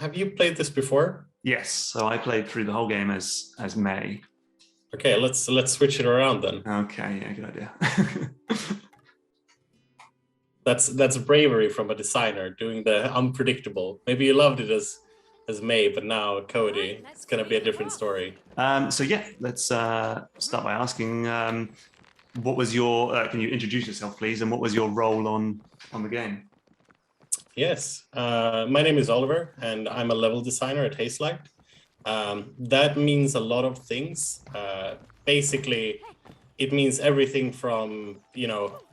have you played this before? Yes, so I played through the whole game as May. Okay, let's switch it around then. Okay, yeah, good idea. That's bravery from a designer doing the unpredictable. Maybe you loved it as May, but now Cody, it's gonna be a different story. So yeah, let's start by asking, what was your? Can you introduce yourself, please, and what was your role on the game? Yes, my name is Oliver, and I'm a level designer at Hazelight. That means a lot of things. Basically, it means everything from,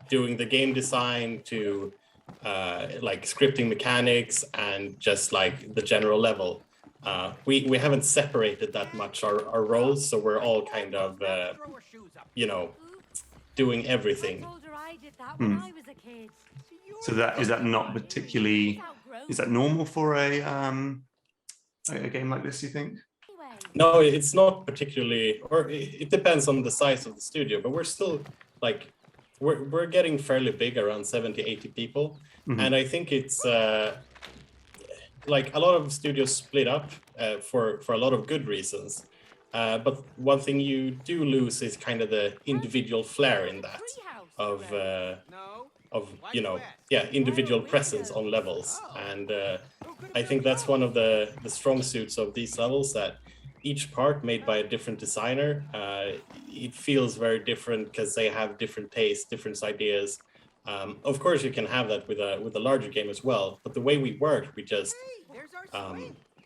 doing the game design to like scripting mechanics and just like the general level. We haven't separated that much our roles, so we're all kind of, doing everything. So is that not particularly, is that normal for a game like this, you think? No, it's not particularly, or it depends on the size of the studio, but we're still like, we're getting fairly big, around 70, 80 people. Mm-hmm. And I think it's like a lot of studios split up for a lot of good reasons. But one thing you do lose is kind of the individual flair in that of individual presence on levels. And I think that's one of the strong suits of these levels, that each part made by a different designer, it feels very different because they have different tastes, different ideas. Of course, you can have that with a larger game as well. But the way we worked, we just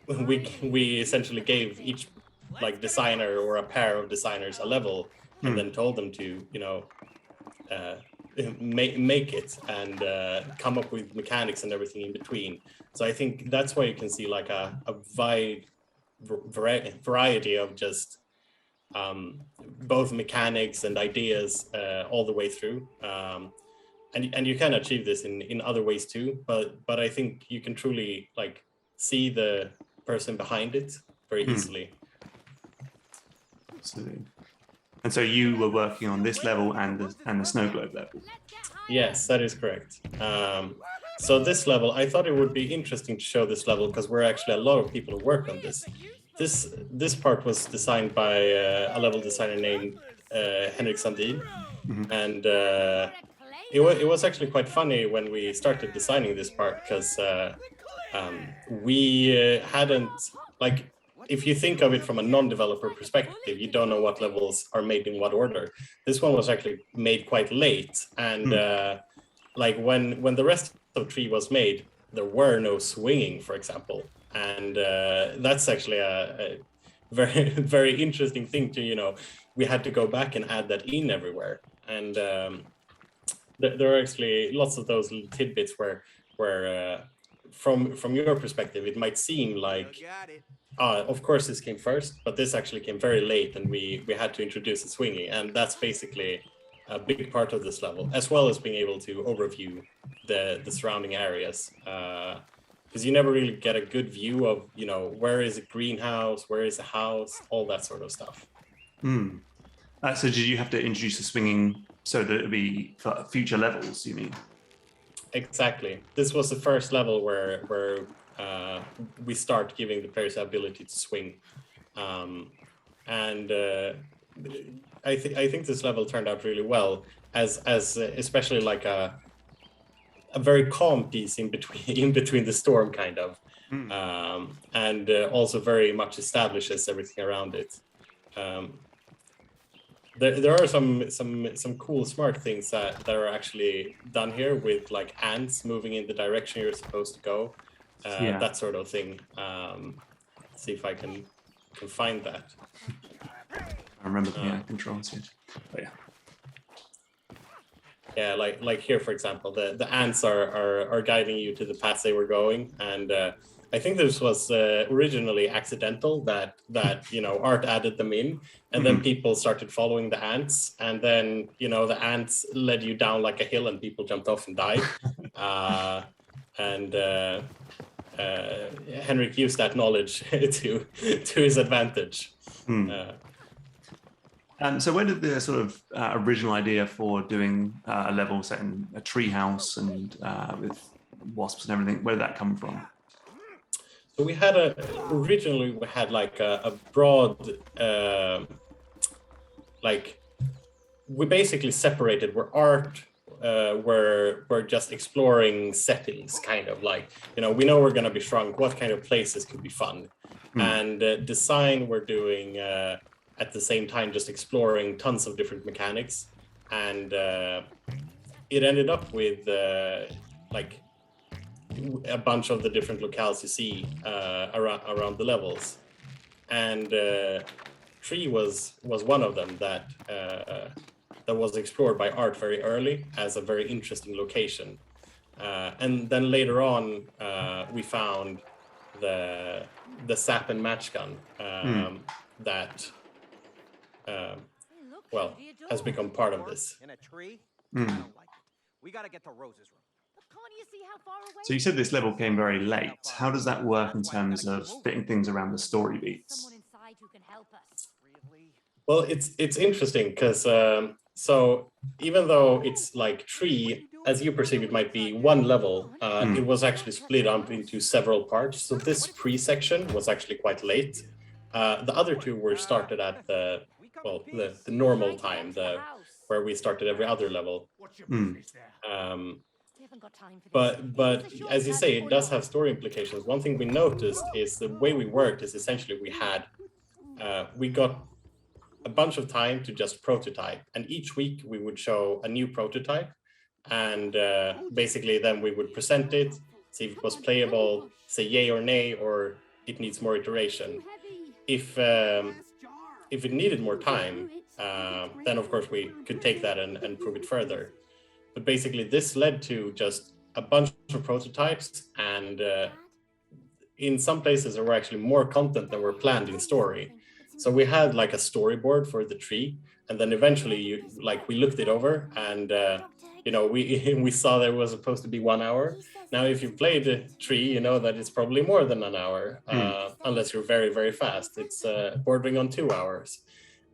we essentially gave each like designer or a pair of designers a level, and then told them to make it and come up with mechanics and everything in between. So I think that's why you can see like a wide variety of just both mechanics and ideas all the way through. And you can achieve this in other ways too, but I think you can truly like see the person behind it very easily. Absolutely. And so you were working on this level and the snow globe level. Yes, that is correct. So this level, I thought it would be interesting to show this level because we're actually a lot of people who work on this. This part was designed by a level designer named Henrik Sandin, and it was actually quite funny when we started designing this part because we hadn't, like, if you think of it from a non-developer perspective, you don't know what levels are made in what order. This one was actually made quite late, and like when the rest of Tree was made, there were no swinging, for example, and that's actually a very very interesting thing to we had to go back and add that in everywhere, and there are actually lots of those little tidbits where from your perspective it might seem like of course this came first, but this actually came very late, and we had to introduce the swinging, and that's basically a big part of this level, as well as being able to overview the surrounding areas, because you never really get a good view of where is a greenhouse, where is a house, all that sort of stuff. So did you have to introduce the swinging so that it would be for future levels, you mean? Exactly. This was the first level where we start giving the players the ability to swing, and I think this level turned out really well, as especially like a very calm piece in between the storm, kind of, and also very much establishes everything around it. There are some cool smart things that are actually done here, with like ants moving in the direction you're supposed to go, that sort of thing. See if I can find that. I remember the controls here. But yeah, like here, for example, the ants are guiding you to the paths they were going, and I think this was originally accidental, that Art added them in, and then people started following the ants, and then the ants led you down like a hill, and people jumped off and died. And Henrik used that knowledge to his advantage. So where did the sort of original idea for doing a level set in a tree house and with wasps and everything, where did that come from? So we had originally we had like a broad, like we basically separated where art, we're just exploring settings, kind of like, you know, we know we're going to be shrunk, what kind of places could be fun. And design, we're doing at the same time just exploring tons of different mechanics. And it ended up with like a bunch of the different locales you see around the levels. And Tree was one of them that was explored by Art very early as a very interesting location. And then later on, we found the sap and match gun that well has become part of this. In a tree? I don't like it. We gotta get to Rose's room. So you said this level came very late. How does that work in terms of fitting things around the story beats? Well, it's interesting because so even though it's like Tree, as you perceive it might be one level, it was actually split up into several parts. So this pre-section was actually quite late. The other two were started at the normal time, where we started every other level. But as you say, it does have story implications. One thing we noticed is the way we worked is essentially we got a bunch of time to just prototype, and each week we would show a new prototype, and basically then we would present it, see if it was playable, say yay or nay, or it needs more iteration. If it needed more time, then of course we could take that and prove it further. But basically this led to just a bunch of prototypes, and in some places there were actually more content than were planned in story. So we had like a storyboard for the tree, and then eventually we looked it over, and you know, we saw that it was supposed to be 1 hour. Now, if you play the tree, you know that it's probably more than an hour, unless you're very, very fast. It's bordering on 2 hours.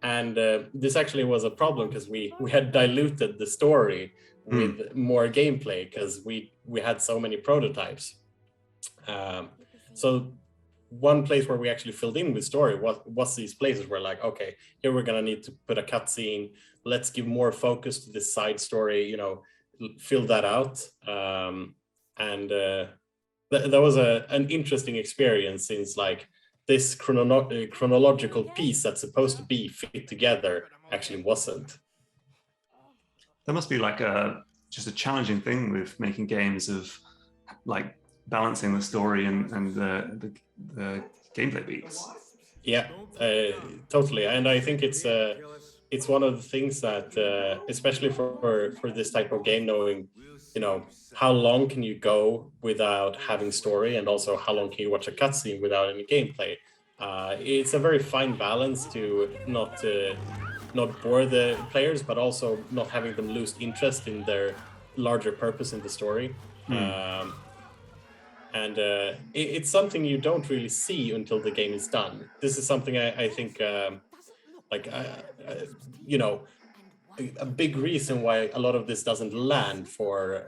And this actually was a problem because we had diluted the story with more gameplay because we had so many prototypes. So one place where we actually filled in with story was these places where like, okay, here we're gonna need to put a cutscene. Let's give more focus to this side story, you know, fill that out. And that was an interesting experience, since like this chronological piece that's supposed to be fit together actually wasn't. That must be like just a challenging thing with making games, of like balancing the story and the gameplay beats. Yeah, totally. And I think it's one of the things that, especially for this type of game, knowing, you know, how long can you go without having story, and also how long can you watch a cutscene without any gameplay. It's a very fine balance to not bore the players, but also not having them lose interest in their larger purpose in the story. And it's something you don't really see until the game is done. This is something I think, you know, a big reason why a lot of this doesn't land for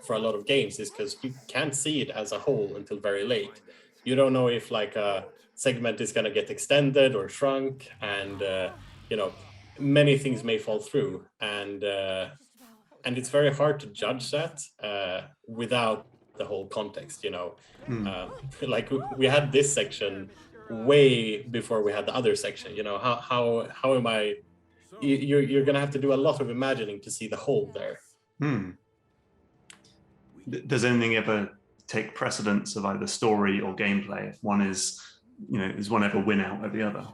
a lot of games is because you can't see it as a whole until very late. You don't know if like a segment is going to get extended or shrunk, and you know, many things may fall through, and it's very hard to judge that without the whole context, you know. Like we had this section way before we had the other section, you know. How am I? You're gonna have to do a lot of imagining to see the whole there. Does anything ever take precedence of either story or gameplay? If one is, you know, does one ever win out over the other?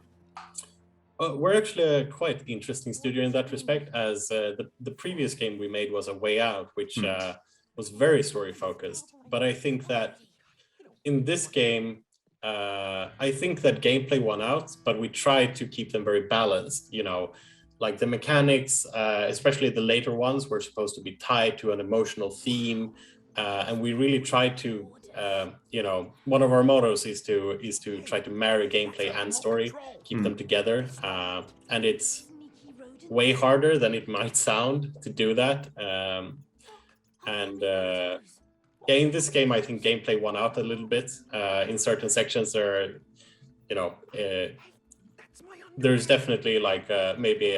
We're actually a quite interesting studio in that respect, as the previous game we made was A Way Out, which was very story focused. But I think that in this game, I think that gameplay won out, but we tried to keep them very balanced. You know, like the mechanics, especially the later ones, were supposed to be tied to an emotional theme, and we really tried to. You know, one of our mottos is to try to marry gameplay and story, keep them together, and it's way harder than it might sound to do that. And yeah, in this game, I think gameplay won out a little bit. In certain sections, there, you know, there's definitely like maybe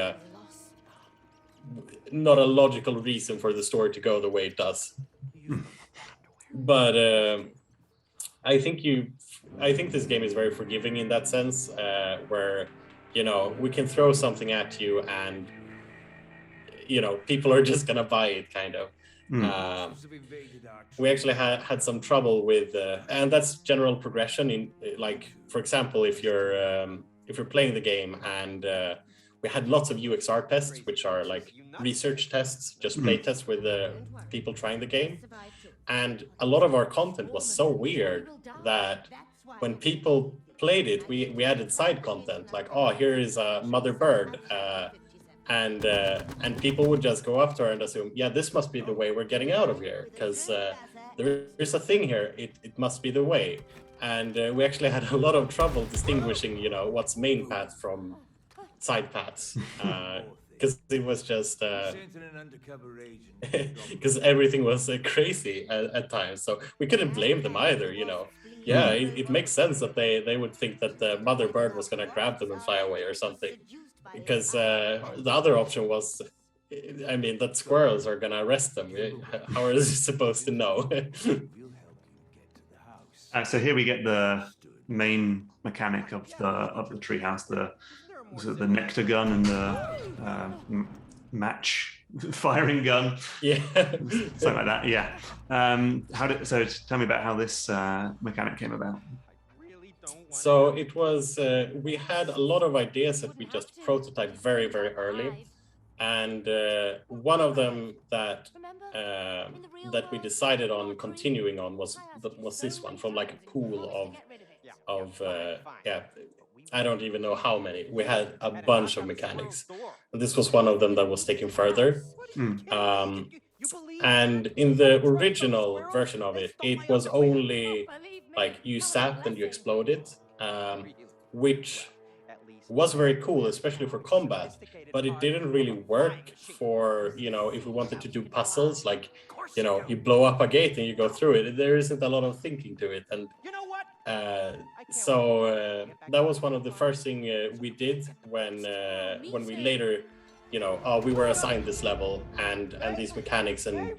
not a logical reason for the story to go the way it does. But I think this game is very forgiving in that sense, where we can throw something at you and people are just gonna buy it, kind of. We actually had some trouble with, and that's general progression in, like, for example, if you're playing the game, and we had lots of UXR tests, which are like research tests, just play tests with people trying the game. And a lot of our content was so weird that when people played it, we added side content, like, oh, here is a mother bird, and people would just go up to her and assume, yeah, this must be the way we're getting out of here, because there's a thing here, it must be the way. And we actually had a lot of trouble distinguishing, what's main path from side paths, because it was just because everything was crazy at times, so we couldn't blame them either. Yeah, it makes sense that they would think that the mother bird was going to grab them and fly away or something, because the other option was, that squirrels are going to arrest them. How are they supposed to know? So here we get the main mechanic of the treehouse, the nectar gun and the match firing gun. Yeah, something like that. Yeah. So tell me about how this mechanic came about. So it was, we had a lot of ideas that we just prototyped very, very early. And one of them that we decided on continuing on was this one, from like a pool of I don't even know how many. We had a bunch of mechanics. This was one of them that was taken further. And in the original version of it, it was only like you sat and you explode it, which was very cool, especially for combat, but it didn't really work for, if we wanted to do puzzles, like, you blow up a gate and you go through it. There isn't a lot of thinking to it. And so that was one of the first thing we did when we later, we were assigned this level and these mechanics, and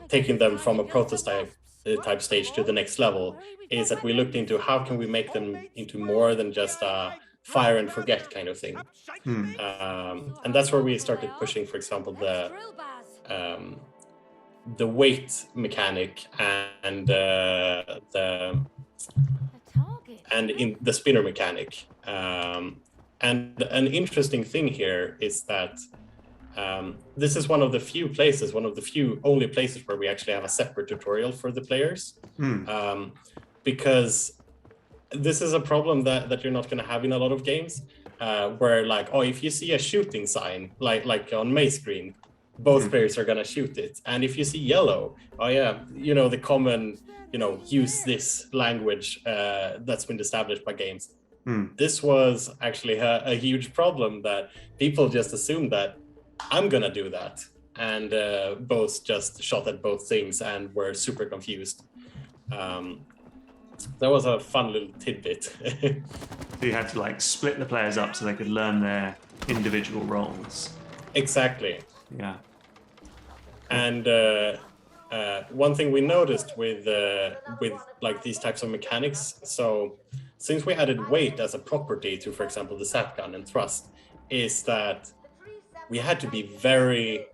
taking them from a prototype type stage to the next level, is that we looked into how can we make them into more than just a fire and forget kind of thing. And that's where we started pushing, for example, the weight mechanic and in the spinner mechanic. And an interesting thing here is that this is one of the few only places where we actually have a separate tutorial for the players, because this is a problem that you're not going to have in a lot of games, where, like, if you see a shooting sign, like on Maze Screen, both players are going to shoot it. And if you see yellow, the common, use this language that's been established by games. This was actually a huge problem, that people just assumed that I'm going to do that. And both just shot at both things and were super confused. That was a fun little tidbit. So you had to like split the players up so they could learn their individual roles. Exactly. Yeah. And one thing we noticed with like these types of mechanics, so since we added weight as a property to, for example, the sap gun and thrust, is that we had to be very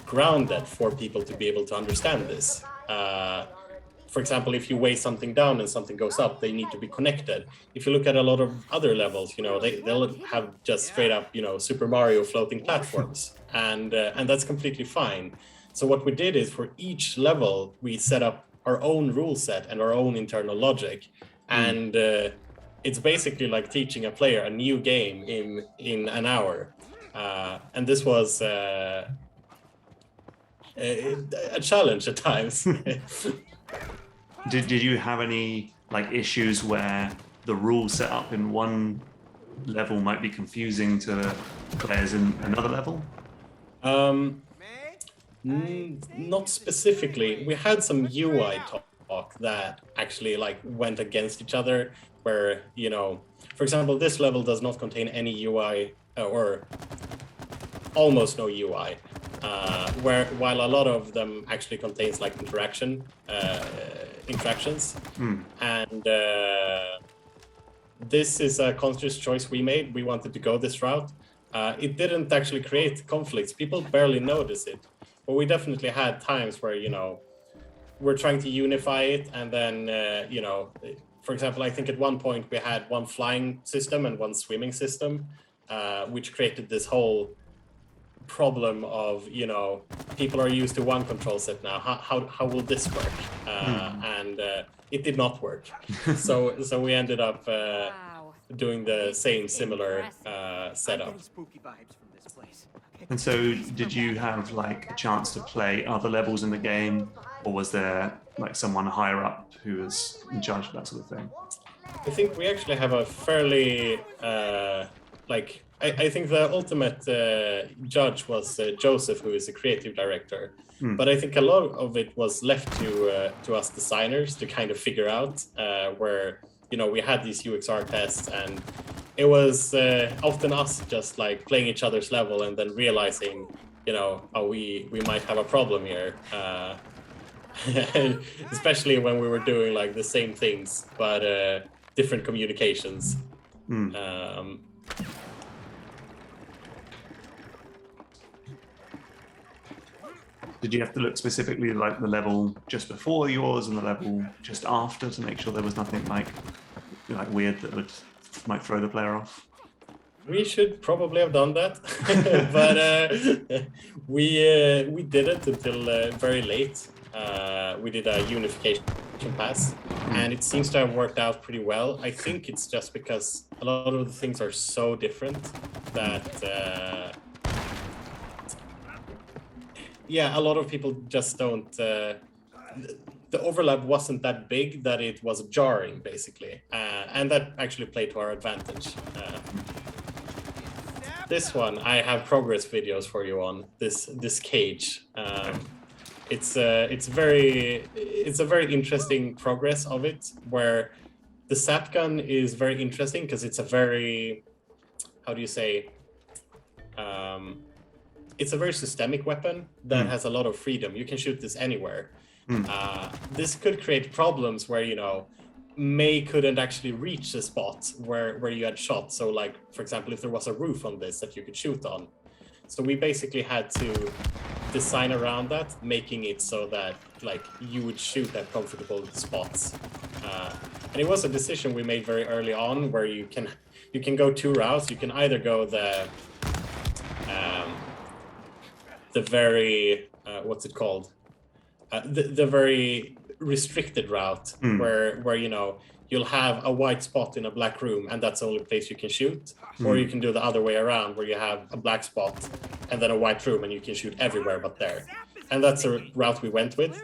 grounded for people to be able to understand this. For example, if you weigh something down and something goes up, they need to be connected. If you look at a lot of other levels, they'll have just straight up, Super Mario floating platforms, and that's completely fine. So what we did is, for each level, we set up our own rule set and our own internal logic, and it's basically like teaching a player a new game in an hour. And this was a challenge at times. Did you have any issues where the rule set up in one level might be confusing to players in another level? Not specifically. We had some UI talk that actually like went against each other, where, you know, for example, this level does not contain any UI or almost no UI, while a lot of them actually contains like interactions. And this is a conscious choice we made. We wanted to go this route. It didn't actually create conflicts. People barely notice it, but we definitely had times where, you know, we're trying to unify it, and then you know, for example, I think at one point we had one flying system and one swimming system, which created this whole problem of, you know, people are used to one control set now. How will this work? And it did not work. So we ended up doing the same similar setup. And so did you have like a chance to play other levels in the game, or was there like someone higher up who was in charge of that sort of thing? I think we actually have a fairly I think the ultimate judge was Joseph, who is the creative director. But I think a lot of it was left to us designers to kind of figure out, where, you know, we had these UXR tests, and it was often us just like playing each other's level and then realizing, you know, oh, we might have a problem here. Especially when we were doing like the same things, but different communications. Did you have to look specifically like the level just before yours and the level just after to make sure there was nothing like weird that might throw the player off? We should probably have done that, but we didn't until very late. We did a unification pass, and it seems to have worked out pretty well. I think it's just because a lot of the things are so different that a lot of people just don't. The overlap wasn't that big that it was jarring, basically, and that actually played to our advantage. This one, I have progress videos for you on this cage. It's a very interesting progress of it, where the sap gun is very interesting because it's a very, how do you say, it's a very systemic weapon that has a lot of freedom. You can shoot this anywhere. This could create problems where, you know, May couldn't actually reach the spot where you had shot. So like, for example, if there was a roof on this that you could shoot on. So we basically had to design around that, making it so that like you would shoot at comfortable spots. And it was a decision we made very early on, where you can go two routes. You can either go the very what's it called? The very restricted route, where you know, you'll have a white spot in a black room and that's the only place you can shoot. Or you can do the other way around, where you have a black spot and then a white room and you can shoot everywhere but there. And that's the route we went with,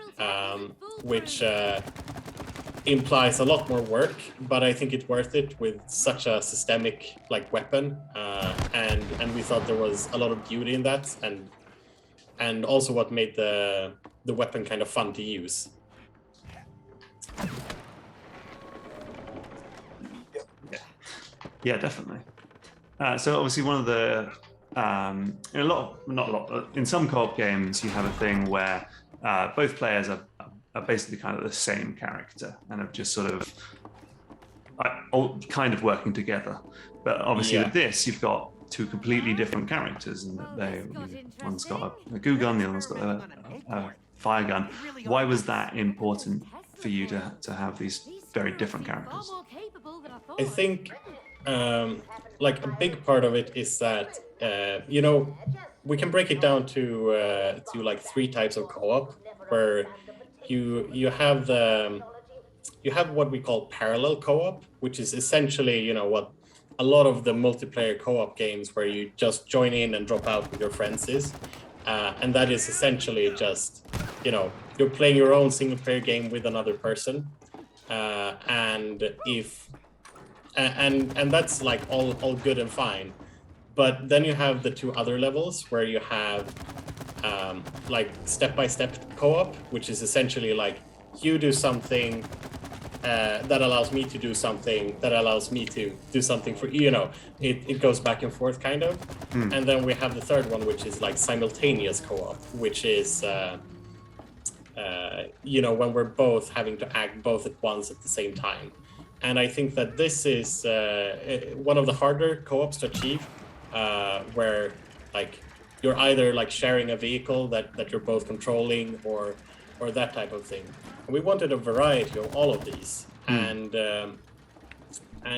which implies a lot more work, but I think it's worth it with such a systemic like weapon, and we thought there was a lot of beauty in that, and also what made the weapon kind of fun to use. Yeah, definitely. So obviously one of the in some co-op games you have a thing where both players are basically kind of the same character and have just sort of kind of working together. But obviously with this, you've got two completely different characters, and one's got a goo gun, the other one's got a fire gun. Why was that important for you to have these very different characters? I think like a big part of it is that you know, we can break it down to like three types of co-op, where you have what we call parallel co-op, which is essentially, you know, what a lot of the multiplayer co-op games where you just join in and drop out with your friends is, and that is essentially just, you know, you're playing your own single player game with another person, and that's like all good and fine. But then you have the two other levels, where you have like step-by-step co-op, which is essentially like you do something that allows me to do something that allows me to do something for it goes back and forth kind of. And then we have the third one, which is like simultaneous co-op, which is when we're both having to act both at once at the same time. And I think that this is one of the harder co-ops to achieve, where like you're either like sharing a vehicle that you're both controlling or that type of thing. And we wanted a variety of all of these. And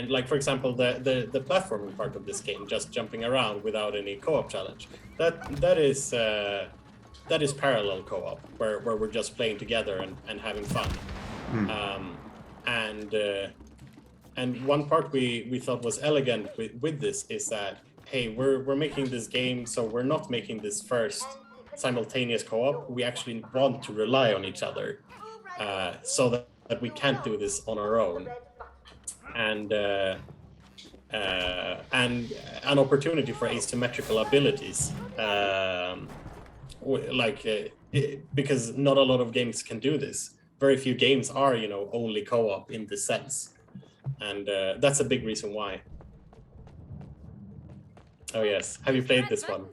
like, for example, the platforming part of this game, just jumping around without any co-op challenge, that is parallel co-op, where we're just playing together and having fun. And one part we thought was elegant with this is that, hey, we're making this game, so we're not making this first simultaneous co-op. We actually want to rely on each other, so that we can't do this on our own. And an opportunity for asymmetrical abilities, because not a lot of games can do this. Very few games are, only co-op in this sense, and that's a big reason why. Oh yes, have you played this one?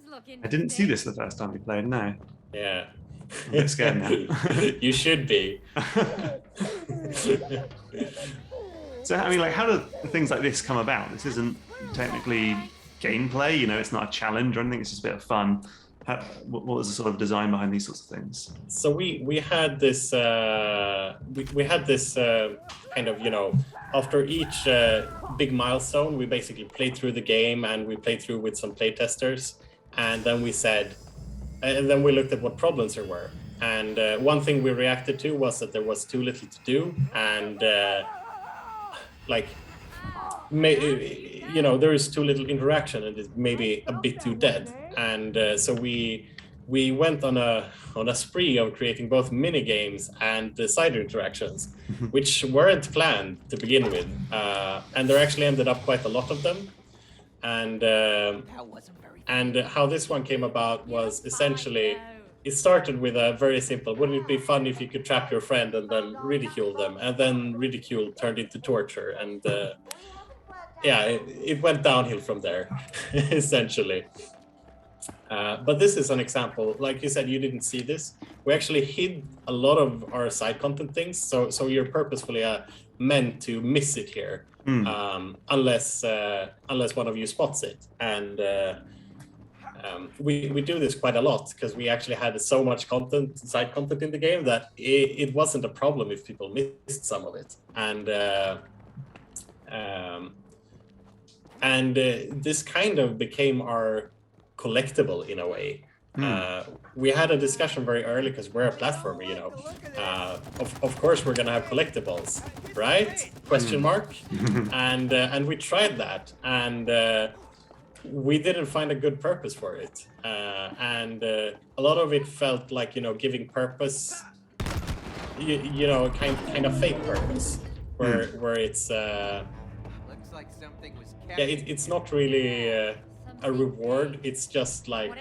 I didn't see this the first time we played. No. Yeah. I'm a bit scared now. You should be. So I mean, like, how do things like this come about? This isn't technically gameplay, it's not a challenge or anything. It's just a bit of fun. What was the sort of design behind these sorts of things? So we had this kind of, after each big milestone, we basically played through the game, and we played through with some playtesters, and then we looked at what problems there were. And one thing we reacted to was that there was too little to do, and there is too little interaction, and it's maybe a bit too dead. And so we went on a spree of creating both mini games and side interactions, which weren't planned to begin with, and there actually ended up quite a lot of them. And how this one came about was essentially, it started with a very simple, wouldn't it be fun if you could trap your friend and then ridicule them? And then ridicule turned into torture, and it went downhill from there, essentially. But this is an example. Like you said, you didn't see this. We actually hid a lot of our side content things, so you're purposefully meant to miss it here, unless one of you spots it. And we do this quite a lot because we actually had so much side content in the game that it wasn't a problem if people missed some of it. And this kind of became our collectible in a way. We had a discussion very early because we're a platformer, of course we're gonna have collectibles, right? Question mark. And we tried that, and we didn't find a good purpose for it, and a lot of it felt like giving purpose, kind of fake purpose, where it's Looks like something was it's not really a reward. It's just like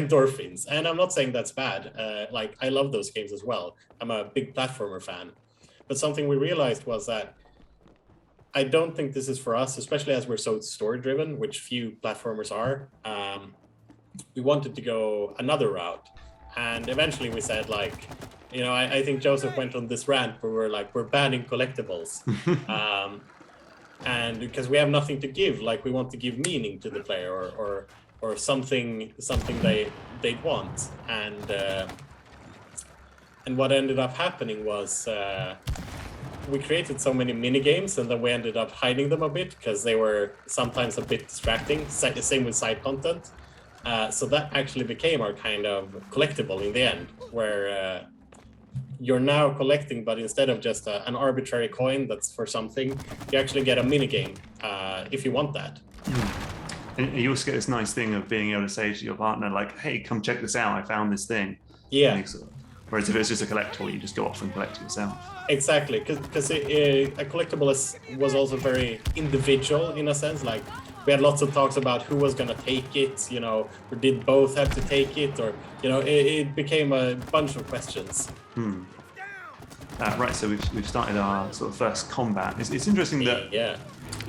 endorphins, and I'm not saying that's bad. Like, I love those games as well. I'm a big platformer fan, but something we realized was that I don't think this is for us, especially as we're so story driven, which few platformers are. We wanted to go another route, and eventually we said, like, I think Joseph went on this rant where we're banning collectibles. And because we have nothing to give, like, we want to give meaning to the player, or something they'd want. And what ended up happening was we created so many mini games, and then we ended up hiding them a bit because they were sometimes a bit distracting. Same with side content. So that actually became our kind of collectible in the end, where you're now collecting, but instead of just an arbitrary coin that's for something, you actually get a mini game if you want that. And you also get this nice thing of being able to say to your partner, like, hey, come check this out, I found this thing. Yeah. Whereas if it's just a collectible, you just go off and collect it yourself. Exactly, because a collectible was also very individual in a sense. Like, we had lots of talks about who was going to take it, you know, or did both have to take it, or, you know, it became a bunch of questions. Right, so we've started our sort of first combat. It's interesting that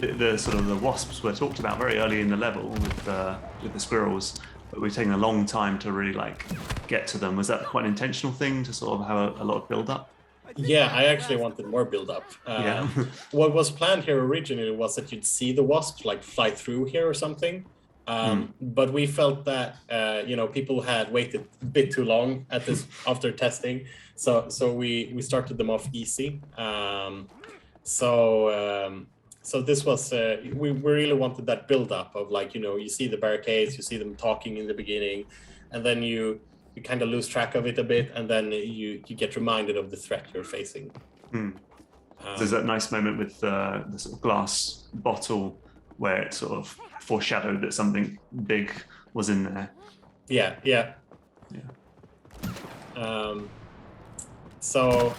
the sort of the wasps were talked about very early in the level with the squirrels, but we've taken a long time to really like get to them. Was that quite an intentional thing to sort of have a lot of build up? Yeah, I actually wanted more build up. What was planned here originally was that you'd see the wasps like fly through here or something. But we felt that you know, people had waited a bit too long at this after testing, so we started them off easy. So this was we really wanted that build up of, like, you know, you see the barricades, you see them talking in the beginning, and then you kind of lose track of it a bit, and then you get reminded of the threat you're facing. There's that nice moment with the sort of glass bottle where it sort of foreshadowed that something big was in there. Yeah. So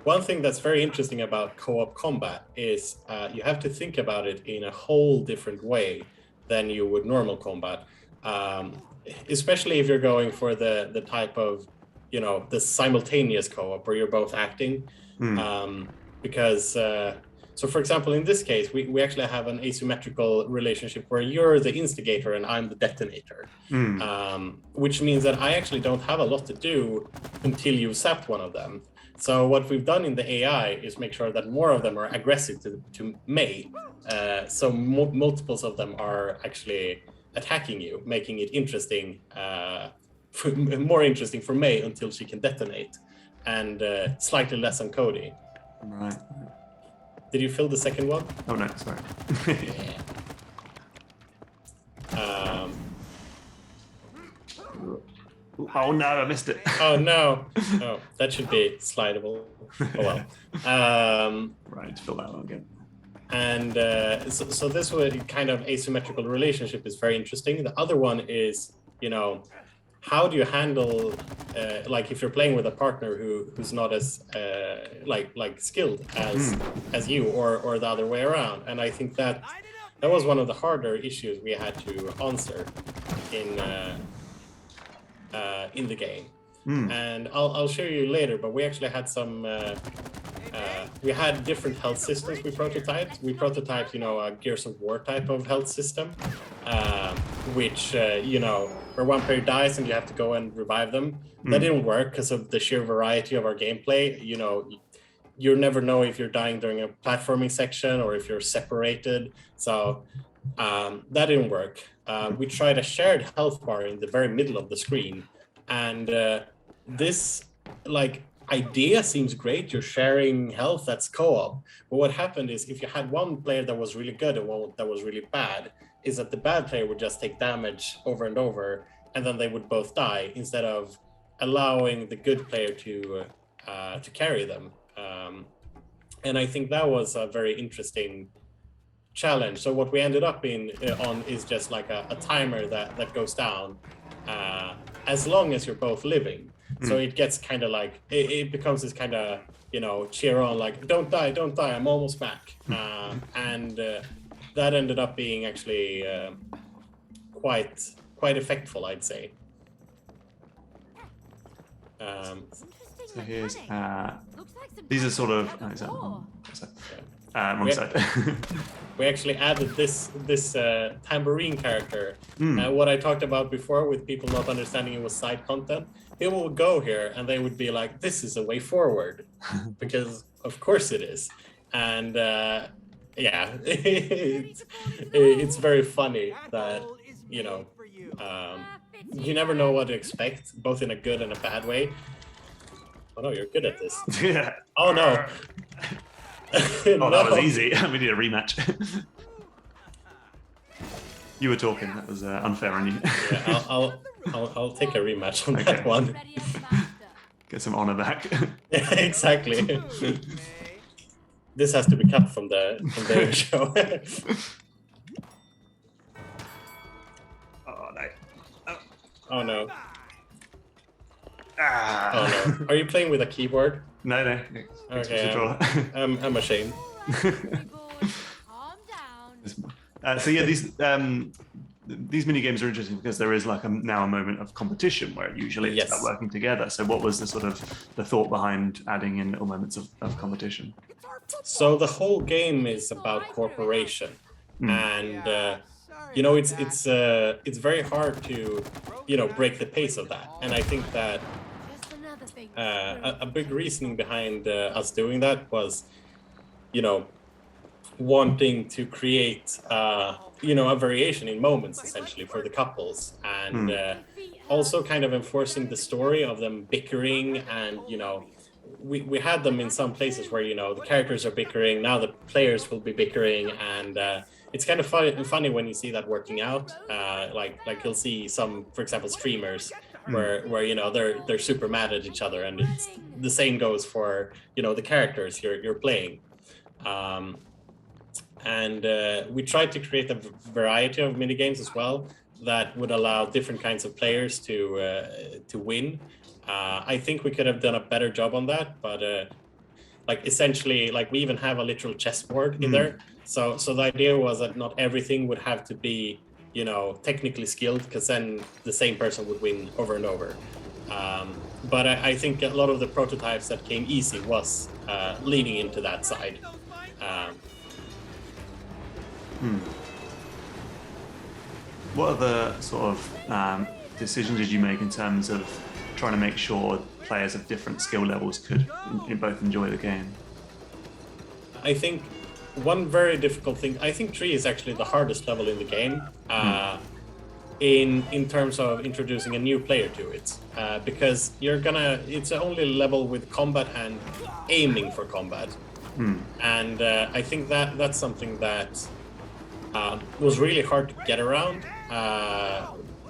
one thing that's very interesting about co-op combat is you have to think about it in a whole different way than you would normal combat, especially if you're going for the type of, you know, the simultaneous co-op where you're both acting, because so for example, in this case, we actually have an asymmetrical relationship where you're the instigator and I'm the detonator, which means that I actually don't have a lot to do until you've sapped one of them. So what we've done in the AI is make sure that more of them are aggressive to May, so multiples of them are actually attacking you, making it interesting, more interesting for May until she can detonate, and slightly less on Cody. Right. Did you fill the second one? Oh no, sorry. Oh no, I missed it. Oh no. Oh, that should be slidable. Oh well. Right, fill that one again. And so this way, kind of asymmetrical relationship is very interesting. The other one is, you know, how do you handle like if you're playing with a partner who's not as like skilled as you, or the other way around. And I think that was one of the harder issues we had to answer in the game. And I'll show you later, but we actually had some we had different health systems we prototyped. We prototyped, you know, a Gears of War type of health system, which, you know, where one player dies and you have to go and revive them. That didn't work because of the sheer variety of our gameplay. You know, you never know if you're dying during a platforming section or if you're separated. So that didn't work. We tried a shared health bar in the very middle of the screen. And this, like, idea seems great. You're sharing health, that's co-op. But what happened is if you had one player that was really good and one that was really bad, is that the bad player would just take damage over and over, and then they would both die instead of allowing the good player to carry them. And I think that was a very interesting challenge. So what we ended up on is just like a timer that goes down as long as you're both living. So it gets kind of like, it becomes this kind of, you know, cheer on, like, don't die, I'm almost back. And that ended up being actually quite effectful, I'd say. So here's, these are sort of, wrong side. We actually added this tambourine character. What I talked about before with people not understanding it was side content. People would go here and they would be like, this is a way forward, because of course it is. And yeah, it's very funny that, you know, you never know what to expect, both in a good and a bad way. Oh no, you're good at this. Yeah. Oh no. Oh, that was easy. We need a rematch. You were talking. That was unfair on you. Yeah, I'll take a rematch on that one. Get some honor back. Yeah, exactly. This has to be cut from the show. Oh no. Oh no. Ah. Oh no. Are you playing with a keyboard? No. Okay. I'm ashamed. So yeah, these mini games are interesting because there is like now a moment of competition where usually it's about working together. So what was the thought behind adding in little moments of competition? So the whole game is about cooperation, and you know, it's very hard to, you know, break the pace of that. And I think that a big reasoning behind us doing that was, you know, wanting to create you know, a variation in moments essentially for the couples, and also kind of enforcing the story of them bickering. And you know, we had them in some places where, you know, the characters are bickering, now the players will be bickering, and it's kind of funny when you see that working out. Like you'll see some, for example, streamers where you know, they're super mad at each other, and it's the same goes for, you know, the characters you're playing. And we tried to create a variety of mini games as well that would allow different kinds of players to win. I think we could have done a better job on that, but like essentially, like we even have a literal chessboard in there. So the idea was that not everything would have to be, you know, technically skilled, because then the same person would win over and over. But I think a lot of the prototypes that came easy was leaning into that side. What other sort of decisions did you make in terms of trying to make sure players of different skill levels could both enjoy the game? I think one very difficult thing, I think 3 is actually the hardest level in the game, in terms of introducing a new player to it, because it's the only level with combat and aiming for combat. And I think that's something that was really hard to get around,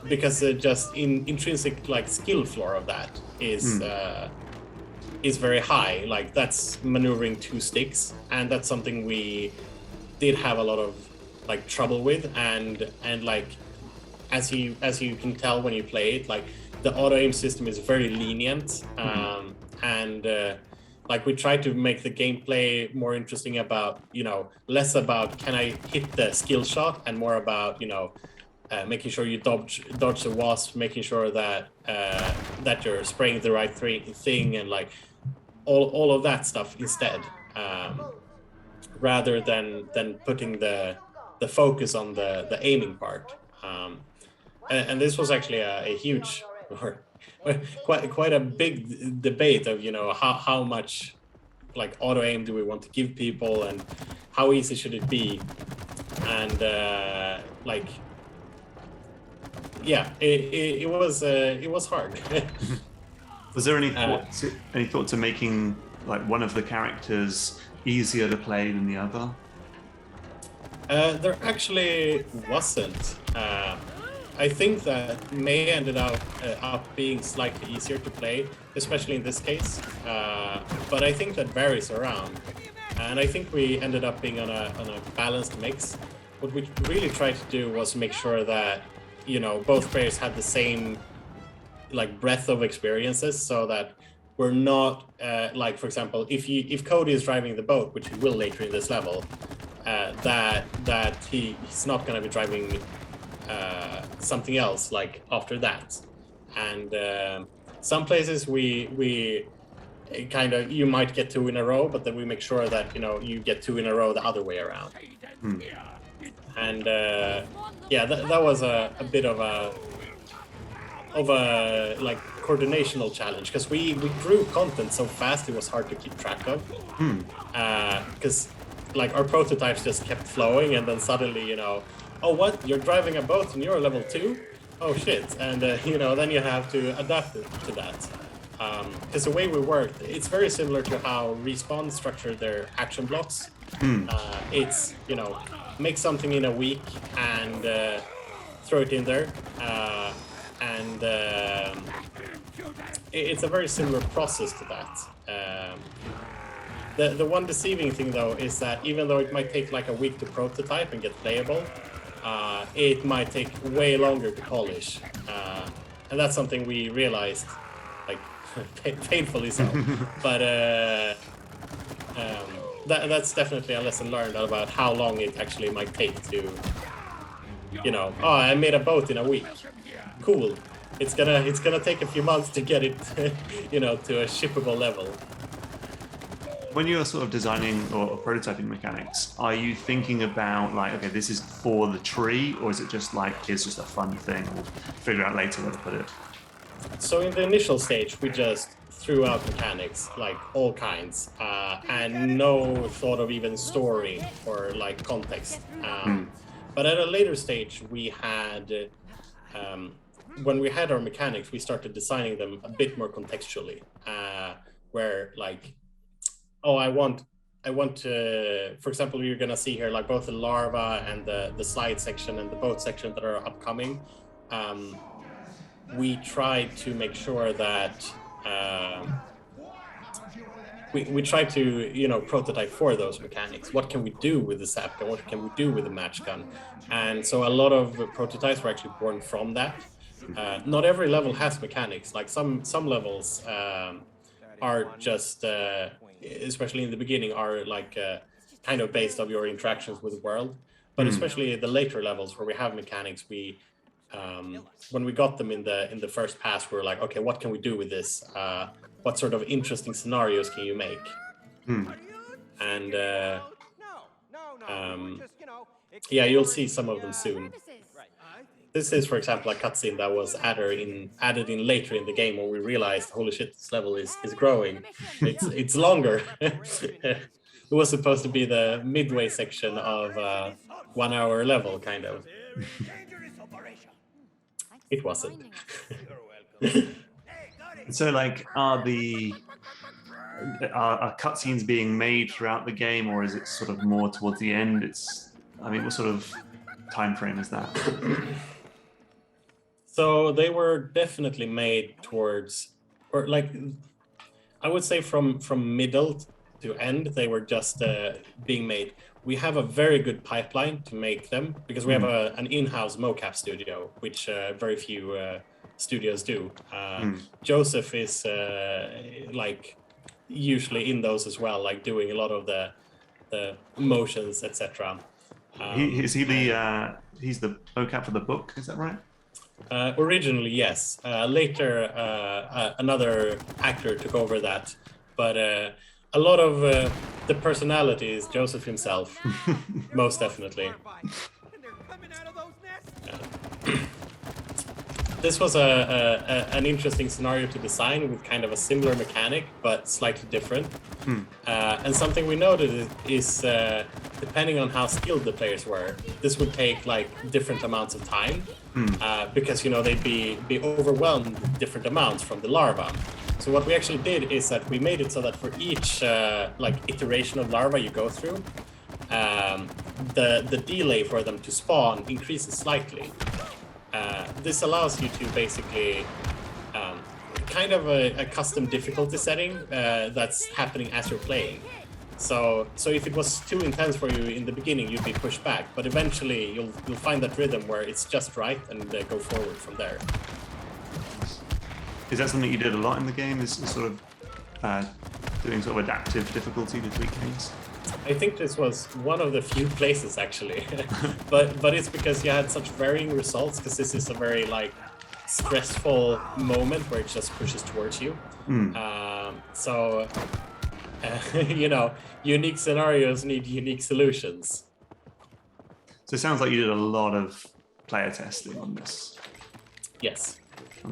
because just intrinsic like skill floor of that is very high. Like that's maneuvering 2 sticks, and that's something we did have a lot of like trouble with, and like as you can tell when you play it, like the auto aim system is very lenient, and like we try to make the gameplay more interesting about, you know, less about can I hit the skill shot, and more about, you know, making sure you dodge the wasp, making sure that that you're spraying the right thing, and like all of that stuff instead, rather than putting the focus on the aiming part. And this was actually a huge, or quite a big debate of, you know, how much like auto aim do we want to give people, and how easy should it be, and like yeah, it was hard. Was there any thought to making like one of the characters easier to play than the other? There actually wasn't. I think that May ended up being slightly easier to play, especially in this case. But I think that varies around, and I think we ended up being on a balanced mix. What we really tried to do was make sure that, you know, both players had the same like breadth of experiences, so that we're not like, for example, if Cody is driving the boat, which he will later in this level, that he's not going to be driving something else like after that. And some places we kind of, you might get 2 in a row, but then we make sure that, you know, you get 2 in a row the other way around. And yeah, that was a bit of a like coordinational challenge, because we grew content so fast it was hard to keep track of, because like our prototypes just kept flowing, and then suddenly, you know, oh, what, you're driving a boat and you're level 2? Oh shit. And you know, then you have to adapt it to that, because the way we work, it's very similar to how Respawn structured their action blocks. It's, you know, make something in a week and throw it in there, and it's a very similar process to that. The one deceiving thing though is that even though it might take like a week to prototype and get playable, it might take way longer to polish, and that's something we realized, like painfully so. But that's definitely a lesson learned about how long it actually might take to, oh, I made a boat in a week. Cool. It's gonna take a few months to get it, to a shippable level. When you're sort of designing or prototyping mechanics, are you thinking about like, okay, this is for the tree, or is it just like, it's just a fun thing, we'll figure out later where to put it? So in the initial stage, we just threw out mechanics, like all kinds, and no thought of even story or like context. But at a later stage, we had, when we had our mechanics, we started designing them a bit more contextually, where like, oh, I want to, for example, you're gonna see here like both the larva and the slide section and the boat section that are upcoming. We tried to make sure that we tried to prototype for those mechanics. What can we do with the sap gun? What can we do with the match gun? And so a lot of prototypes were actually born from that. Not every level has mechanics. Like some levels are just, especially in the beginning, are like kind of based on your interactions with the world. But especially the later levels where we have mechanics, when we got them in the first pass, we were like, okay, what can we do with this? What sort of interesting scenarios can you make? And yeah, you'll see some of them soon. This is, for example, a cutscene that was added in later in the game when we realized, holy shit, this level is growing. It's longer. It was supposed to be the midway section of 1 hour level, kind of. It wasn't. So, like, are cutscenes being made throughout the game, or is it sort of more towards the end? What sort of time frame is that? So they were definitely made towards, or like, I would say from middle to end, they were just being made. We have a very good pipeline to make them because we have an in-house mocap studio, which very few studios do. Joseph is like usually in those as well, like doing a lot of the motions, etc. He's the mocap for the book, is that right? Originally, yes. Later, another actor took over that, but a lot of the personality is Joseph himself, most definitely. This was an interesting scenario to design with kind of a similar mechanic, but slightly different. And something we noted is depending on how skilled the players were, this would take like different amounts of time because they'd be overwhelmed with different amounts from the larva. So what we actually did is that we made it so that for each like iteration of larva you go through, the delay for them to spawn increases slightly. This allows you to basically kind of a custom difficulty setting that's happening as you're playing. So if it was too intense for you in the beginning, you'd be pushed back, but eventually you'll find that rhythm where it's just right and go forward from there. Is that something you did a lot in the game? Is sort of doing sort of adaptive difficulty to tweak things? I think this was one of the few places actually, but it's because you had such varying results because this is a very like stressful moment where it just pushes towards you. So unique scenarios need unique solutions. So it sounds like you did a lot of player testing on this. Yes,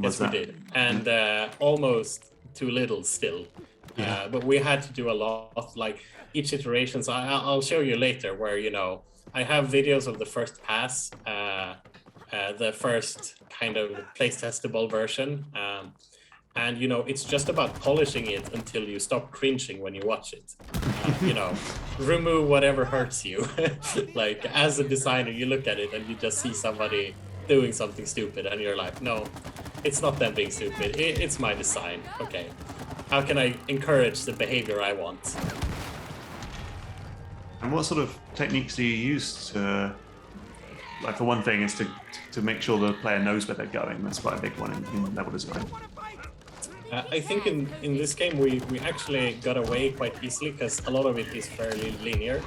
yes, we did, and almost too little still. But we had to do a lot, like each iteration. So I'll show you later where, I have videos of the first pass, the first kind of place testable version. And, it's just about polishing it until you stop cringing when you watch it. Remove whatever hurts you. Like as a designer, you look at it and you just see somebody doing something stupid and you're like, no, it's not them being stupid. It's my design. Okay. How can I encourage the behavior I want? And what sort of techniques do you use to, like, for one thing, is to make sure the player knows where they're going? That's quite a big one in level design. I think in this game we actually got away quite easily because a lot of it is fairly linear,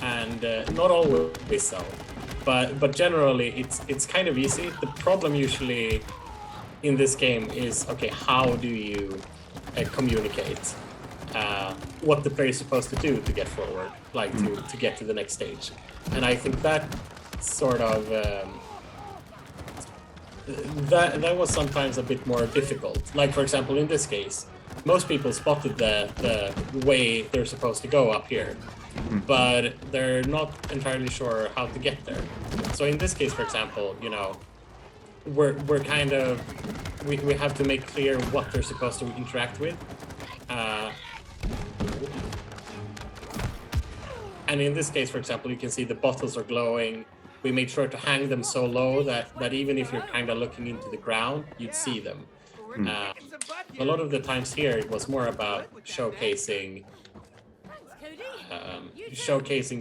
and not always so, but generally it's kind of easy. The problem usually in this game is, okay, how do you communicate what the player is supposed to do to get forward, like to get to the next stage, and I think that sort of that was sometimes a bit more difficult. Like, for example, in this case, most people spotted the way they're supposed to go up here, but they're not entirely sure how to get there. So in this case, for example, you know, we're kind of we have to make clear what they're supposed to interact with. And in this case, for example, you can see the bottles are glowing. We made sure to hang them so low that even if you're kind of looking into the ground, you'd see them. A lot of the times here, it was more about showcasing,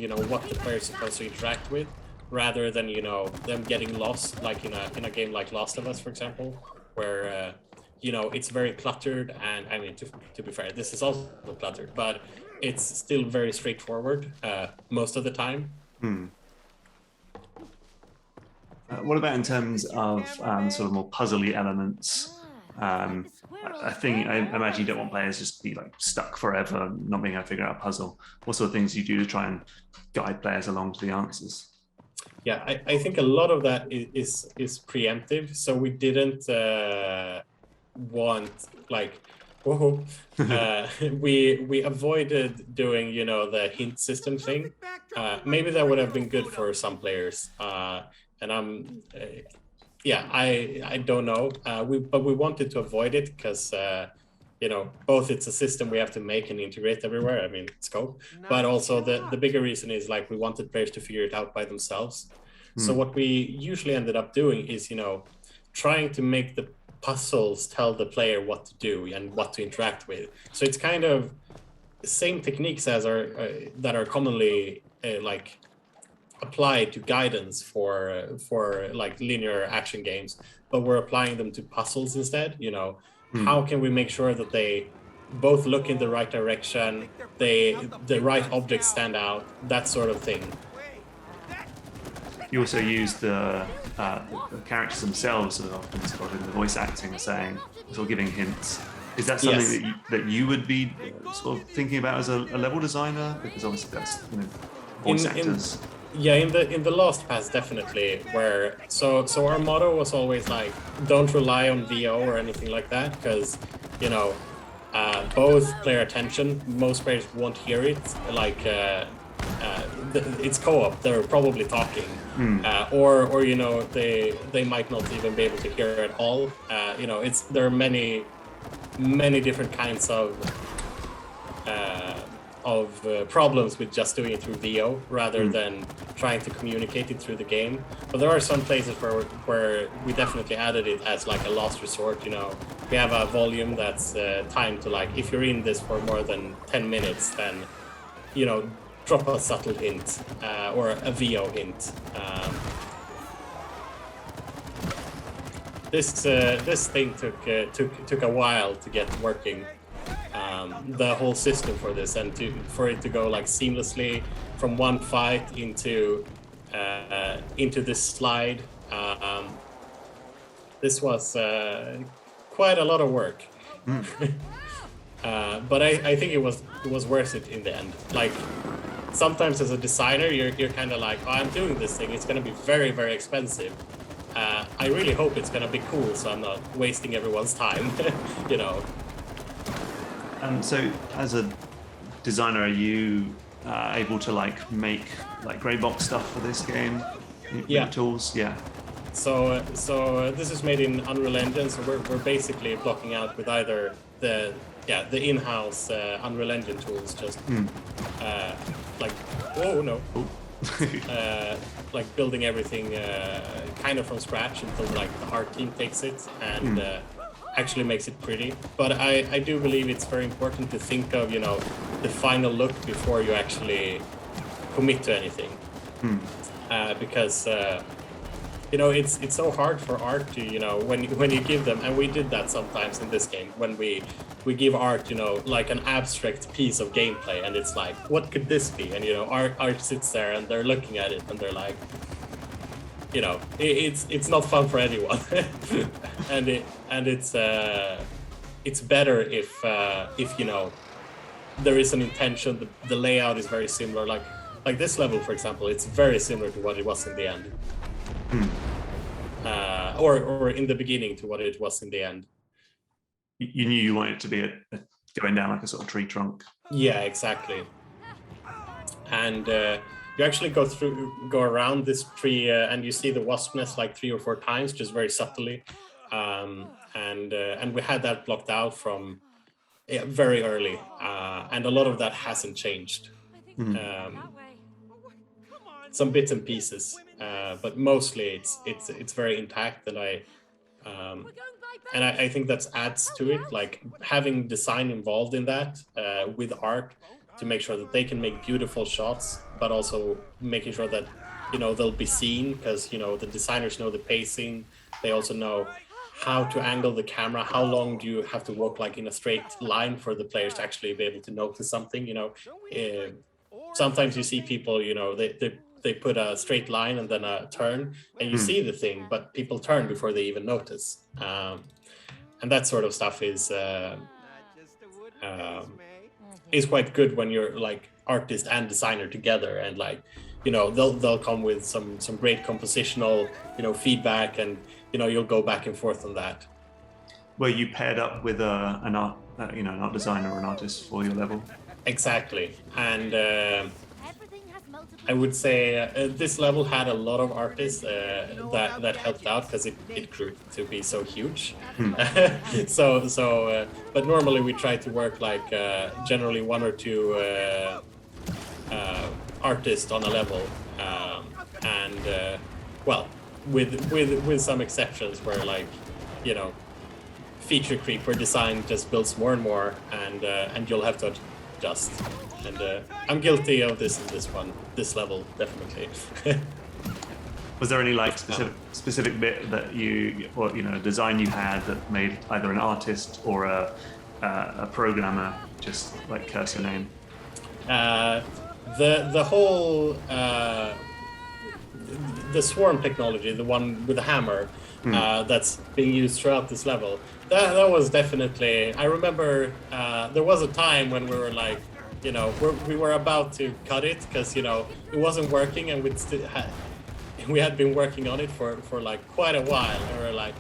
you know, what the player's supposed to interact with, rather than, you know, them getting lost, like in a game like Last of Us, for example, where you know, it's very cluttered, and I mean, to be fair, this is also cluttered, but it's still very straightforward most of the time. What about in terms of sort of more puzzly elements? I imagine you don't want players just to be like stuck forever, not being able to figure out a puzzle. What sort of things do you do to try and guide players along to the answers? Yeah, I think a lot of that is preemptive. So we didn't want, like, we avoided doing, you know, the hint system thing. Maybe that would have been good for some players. And I don't know. But we wanted to avoid it because, you know, both it's a system we have to make and integrate everywhere. I mean, scope. But also the bigger reason is, like, we wanted players to figure it out by themselves. So what we usually ended up doing is, you know, trying to make the puzzles tell the player what to do and what to interact with. So it's kind of same techniques as that are commonly like applied to guidance for like linear action games, but we're applying them to puzzles instead. You know, how can we make sure that they both look in the right direction, the right objects stand out, that sort of thing. You also use the characters themselves, sort of often sort of in the voice acting, saying, sort of giving hints. Is that something that you would be sort of thinking about as a level designer? Because obviously that's, you know, voice actors. In the last pass, definitely. Where so our motto was always like, don't rely on VO or anything like that, because, you know, both player attention. Most players won't hear it. Like it's co-op. They're probably talking, or you know, they might not even be able to hear at all. You know, there are many different kinds of problems with just doing it through VO rather than trying to communicate it through the game. But there are some places where we definitely added it as like a last resort. You know, we have a volume that's timed to, like, if you're in this for more than 10 minutes, then, you know, drop a subtle hint or a VO hint. This thing took a while to get working. The whole system for this, and for it to go like seamlessly from one fight into this slide. This was quite a lot of work. But I think it was worth it in the end. Like, sometimes as a designer, you're kind of like, oh, I'm doing this thing, it's going to be very, very expensive. I really hope it's going to be cool, so I'm not wasting everyone's time, you know. So, as a designer, are you able to like make like grey box stuff for this game? Yeah. Tools, yeah. So this is made in Unreal Engine. So we're basically blocking out with either the in-house Unreal Engine tools, just like like building everything kind of from scratch until like the art team takes it and actually makes it pretty. But I do believe it's very important to think of, you know, the final look before you actually commit to anything, because you know, it's so hard for art to, you know, when you give them, and we did that sometimes in this game, when we give art, you know, like an abstract piece of gameplay, and it's like, what could this be? And, you know, art sits there and they're looking at it and they're like, you know, it's not fun for anyone. and it's better if you know, there is an intention, the layout is very similar, like this level, for example, it's very similar to what it was in the end. Or in the beginning to what it was in the end. You knew you wanted it to be going down like a sort of tree trunk. Yeah, exactly. And you actually go around this tree and you see the wasp nest like 3 or 4 times, just very subtly. And we had that blocked out from very early, and a lot of that hasn't changed. Some bits and pieces, but mostly it's very intact, and I think that adds to it, like having design involved in that with art to make sure that they can make beautiful shots, but also making sure that, you know, they'll be seen, because, you know, the designers know the pacing, they also know how to angle the camera, how long do you have to walk like in a straight line for the players to actually be able to notice something, you know. Sometimes you see people, you know, they put a straight line and then a turn, and you see the thing, but people turn before they even notice. And that sort of stuff is quite good when you're like artist and designer together, and like, you know, they'll come with some great compositional, you know, feedback, and, you know, you'll go back and forth on that. Were you paired up with an art designer or an artist for your level? Exactly. And I would say this level had a lot of artists that helped out, because it grew to be so huge. But normally we try to work like generally 1 or 2 artists on a level, and well, with some exceptions where, like, you know, feature creep, where design just builds more and more, and you'll have to adjust. And I'm guilty of this in this level, definitely. Was there any like specific bit that design you had that made either an artist or a programmer just like curse your name? The whole the swarm technology, the one with the hammer, that's being used throughout this level, that was definitely, I remember there was a time when we were like, you know, we were about to cut it, because, you know, it wasn't working, and we had been working on it for like quite a while, and we were like,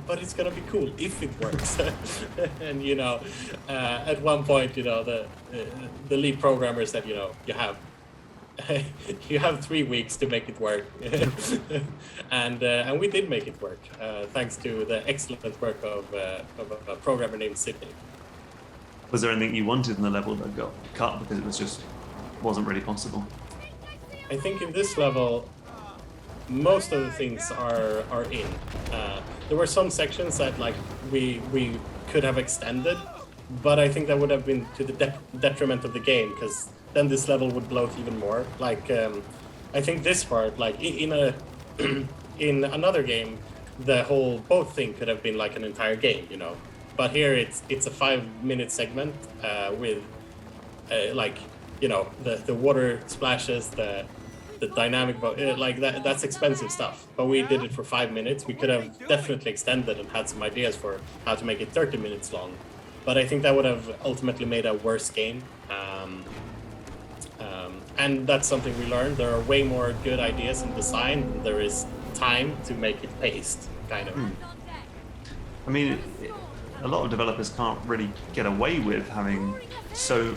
but it's gonna be cool if it works. And, you know, at one point, you know, the lead programmer said, you know, you have 3 weeks to make it work. And we did make it work, thanks to the excellent work of a programmer named Sydney. Was there anything you wanted in the level that got cut because it wasn't really possible? I think in this level, most of the things are in. There were some sections that, like, we could have extended, but I think that would have been to the detriment of the game, because then this level would bloat even more. Like, I think this part, like in another game, the whole boat thing could have been like an entire game, you know. But here it's a 5-minute segment with like, you know, the water splashes, the dynamic boat, like that's expensive stuff. But we did it for 5 minutes. We could have definitely extended and had some ideas for how to make it 30 minutes long. But I think that would have ultimately made a worse game. And that's something we learned. There are way more good ideas in design than there is time to make it paced, kind of. I mean, a lot of developers can't really get away with having so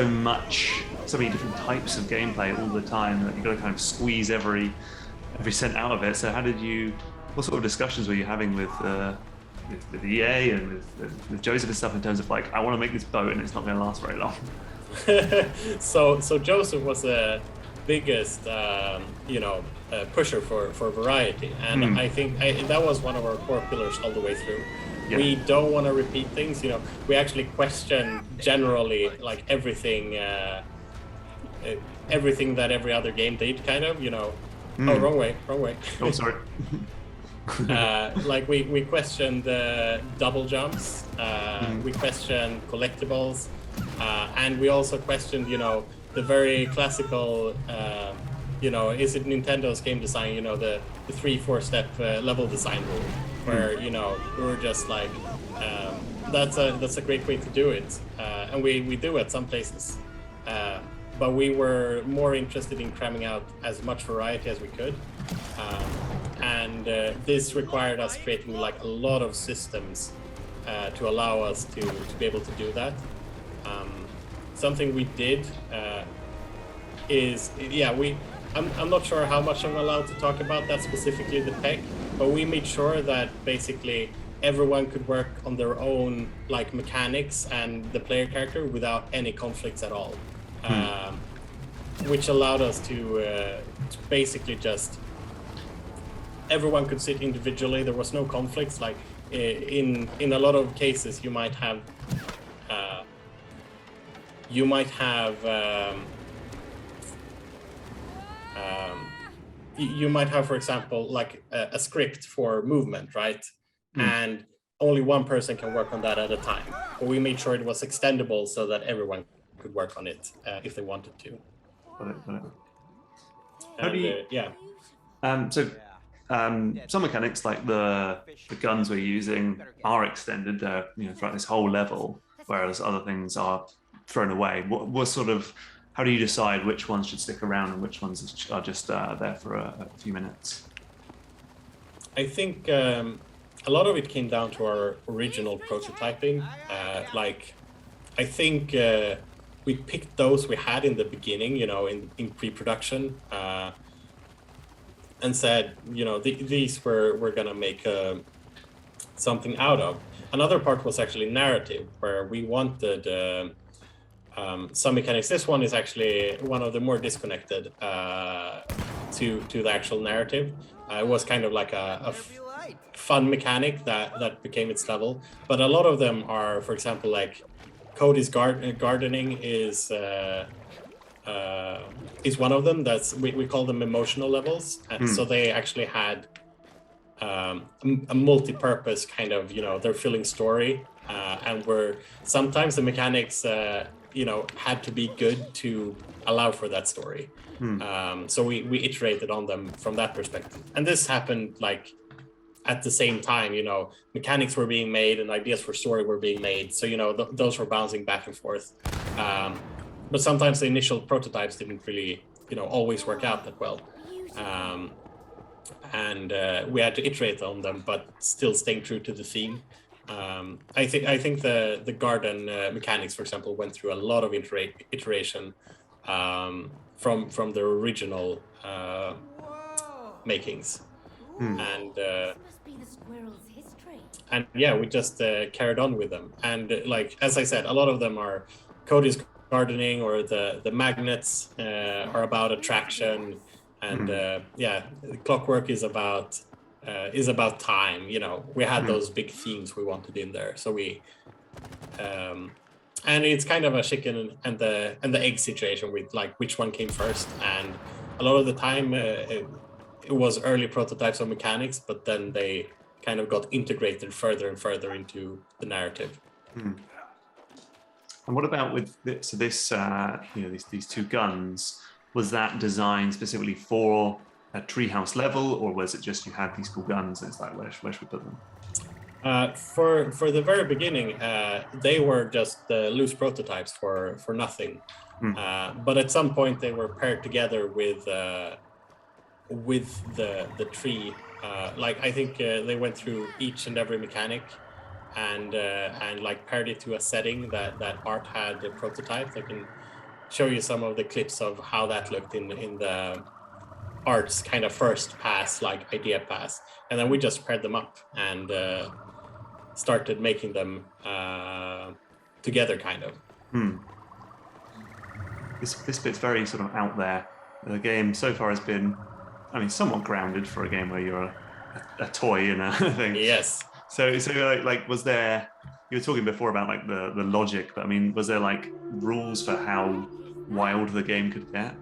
many different types of gameplay all the time that you've got to kind of squeeze every cent out of it. So what sort of discussions were you having with EA and with Joseph and stuff, in terms of like, I want to make this boat and it's not going to last very long? So Joseph was the biggest pusher for variety, and I think that was one of our core pillars all the way through. Yeah. We don't want to repeat things, you know. We actually question generally like everything that every other game did, kind of, you know. Oh, wrong way. Oh, sorry. Like we questioned double jumps, we questioned collectibles, and we also questioned, the very classical, is it Nintendo's game design, the 3-4 step level design rule, where we were just like, that's a great way to do it, and we do at some places, but we were more interested in cramming out as much variety as we could. And this required us creating like a lot of systems to allow us to be able to do that. Something we did is, I'm not sure how much I'm allowed to talk about that specifically, the tech, but we made sure that basically everyone could work on their own like mechanics and the player character without any conflicts at all, which allowed us to basically just everyone could sit individually. There was no conflicts. Like in a lot of cases, you might have for example, like a script for movement, right? And only one person can work on that at a time. But we made sure it was extendable so that everyone could work on it if they wanted to. How do you? Some mechanics like the guns we're using are extended throughout this whole level, whereas other things are thrown away. What sort of, how do you decide which ones should stick around and which ones are just there for a few minutes? I think a lot of it came down to our original prototyping. I think we picked those we had in the beginning, in pre-production. And said, these we're gonna make something out of. Another part was actually narrative, where we wanted some mechanics. This one is actually one of the more disconnected to the actual narrative. It was kind of like a fun mechanic that became its level. But a lot of them are, for example, like Cody's gardening is one of them. That's we call them emotional levels, and so they actually had a multi-purpose kind of, they're filling story, and were sometimes the mechanics had to be good to allow for that story. So we iterated on them from that perspective, and this happened like at the same time. Mechanics were being made and ideas for story were being made, so those were bouncing back and forth. But sometimes the initial prototypes didn't really, always work out that well. And we had to iterate on them, but still staying true to the theme. I think the garden mechanics, for example, went through a lot of iteration from the original makings. And yeah, we just carried on with them. And like, as I said, a lot of them are Cody's gardening, or the magnets are about attraction, and clockwork is about time. We had those big themes we wanted in there, so we and it's kind of a chicken and the egg situation with like which one came first. And a lot of the time it was early prototypes of mechanics, but then they kind of got integrated further and further into the narrative. And what about with this? So this, these two guns, was that designed specifically for a treehouse level, or was it just you had these cool guns and it's like, where should we put them? For the very beginning, they were just loose prototypes for nothing. But at some point, they were paired together with the tree. I think they went through each and every mechanic, and like paired it to a setting that Art had a prototype. I can show you some of the clips of how that looked in the Art's kind of first pass, like idea pass, and then we just paired them up and started making them together, kind of. This bit's very sort of out there. The game so far has been, somewhat grounded for a game where you're a toy and a thing. Yes. So like was there? You were talking before about like the logic, but was there like rules for how wild the game could get?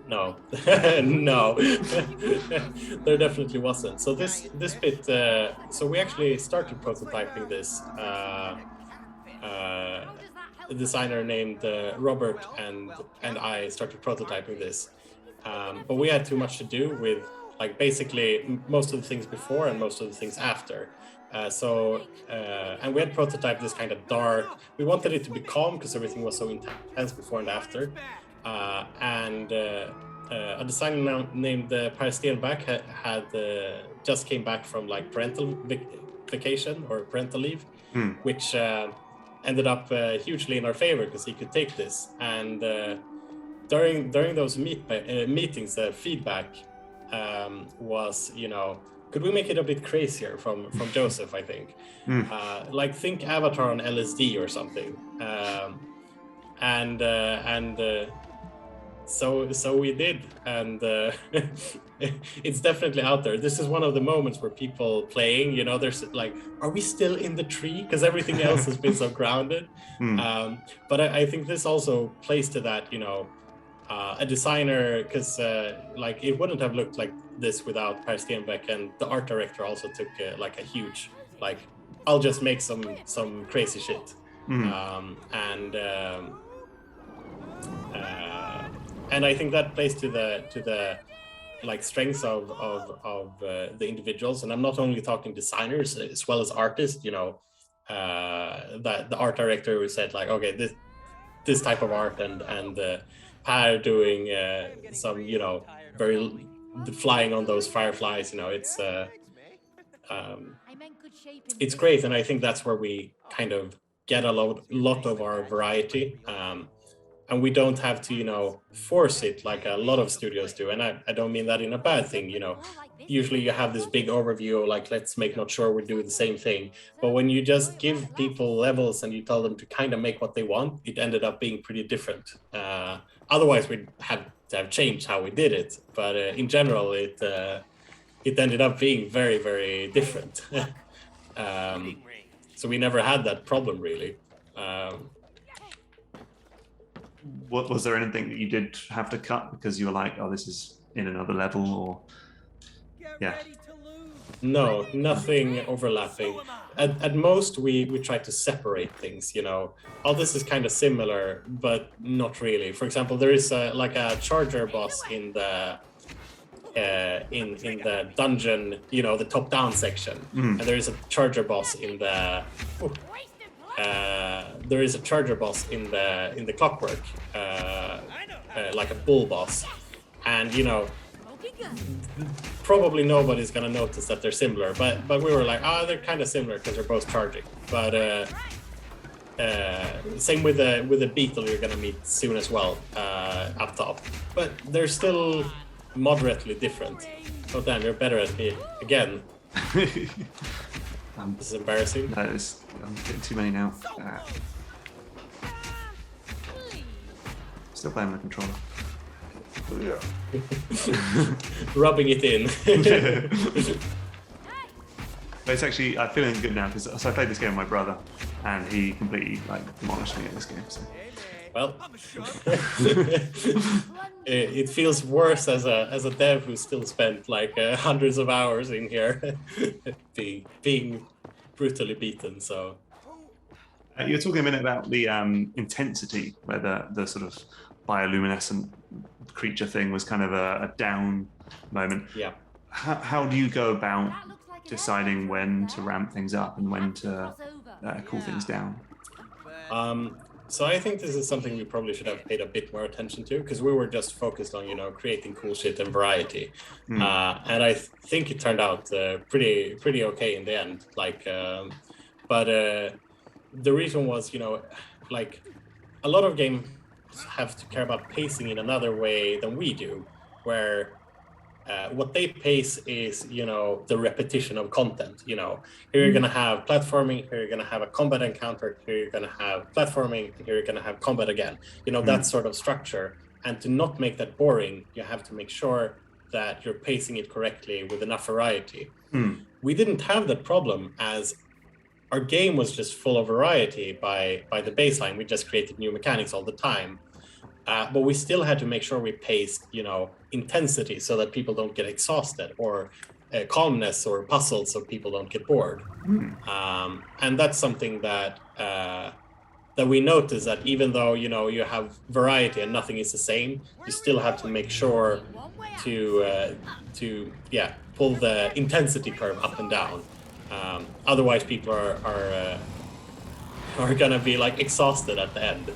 No, no, there definitely wasn't. So this bit, so we actually started prototyping this. A designer named Robert and I started prototyping this, but we had too much to do with like basically most of the things before and most of the things after. And we had prototyped this kind of dark. We wanted it to be calm because everything was so intense before and after. A designer named Per Stenback had just came back from like parental vacation or parental leave, which ended up hugely in our favor because he could take this. And during those meetings, the feedback was, could we make it a bit crazier from Joseph, I think. Like think Avatar on LSD or something. So we did, and it's definitely out there. This is one of the moments where people playing, there's like, are we still in the tree? Because everything else has been so grounded. But I think this also plays to that, a designer, because like it wouldn't have looked like this without Per Stenbeck, and the art director also took like a huge, like, I'll just make some crazy shit. And I think that plays to the like strengths of the individuals, and I'm not only talking designers as well as artists. That the art director who said like, okay, this type of art, and Per doing some very flying on those fireflies. It's great, and I think that's where we kind of get a lot of our variety. And we don't have to, force it like a lot of studios do. And I don't mean that in a bad thing, Usually you have this big overview, like, let's make not sure we're doing the same thing. But when you just give people levels and you tell them to kind of make what they want, it ended up being pretty different. Otherwise, we'd have to have changed how we did it. But in general, it ended up being very, very different. So we never had that problem, really. Was there anything that you did have to cut because you were like, oh, this is in another level, or No, nothing overlapping. At most we try to separate things, oh, this is kind of similar but not really. For example, there is like a charger boss in the dungeon, the top down section, and there is a charger boss in the clockwork, like a bull boss, and probably nobody's gonna notice that they're similar, but we were like, they're kind of similar because they're both charging. But same with the beetle you're gonna meet soon as well, up top, but they're still moderately different. Oh damn, you're better at me again. This is embarrassing. I'm getting too many now. Still playing with the controller. Rubbing it in. But it's actually, I'm feeling good now because I played this game with my brother, and he completely demolished me at this game. So. Well, it feels worse as a dev who still spent like hundreds of hours in here, being brutally beaten. So you were talking a minute about the intensity, where the sort of bioluminescent creature thing was kind of a down moment. Yeah. How do you go about deciding when to ramp things up and when to cool things down? So I think this is something we probably should have paid a bit more attention to, because we were just focused on, creating cool shit and variety. And I think it turned out pretty okay in the end. But the reason was, like a lot of games have to care about pacing in another way than we do, where what they pace is, the repetition of content. Here you're going to have platforming, here you're going to have a combat encounter, here you're going to have platforming, here you're going to have combat again. That sort of structure. And to not make that boring, you have to make sure that you're pacing it correctly with enough variety. We didn't have that problem, as our game was just full of variety by the baseline. We just created new mechanics all the time. but we still had to make sure we paced, intensity so that people don't get exhausted, or calmness or puzzles so people don't get bored. And that's something that we notice, that even though you have variety and nothing is the same, you still have to make sure to pull the intensity curve up and down. Otherwise, people are gonna be like exhausted at the end.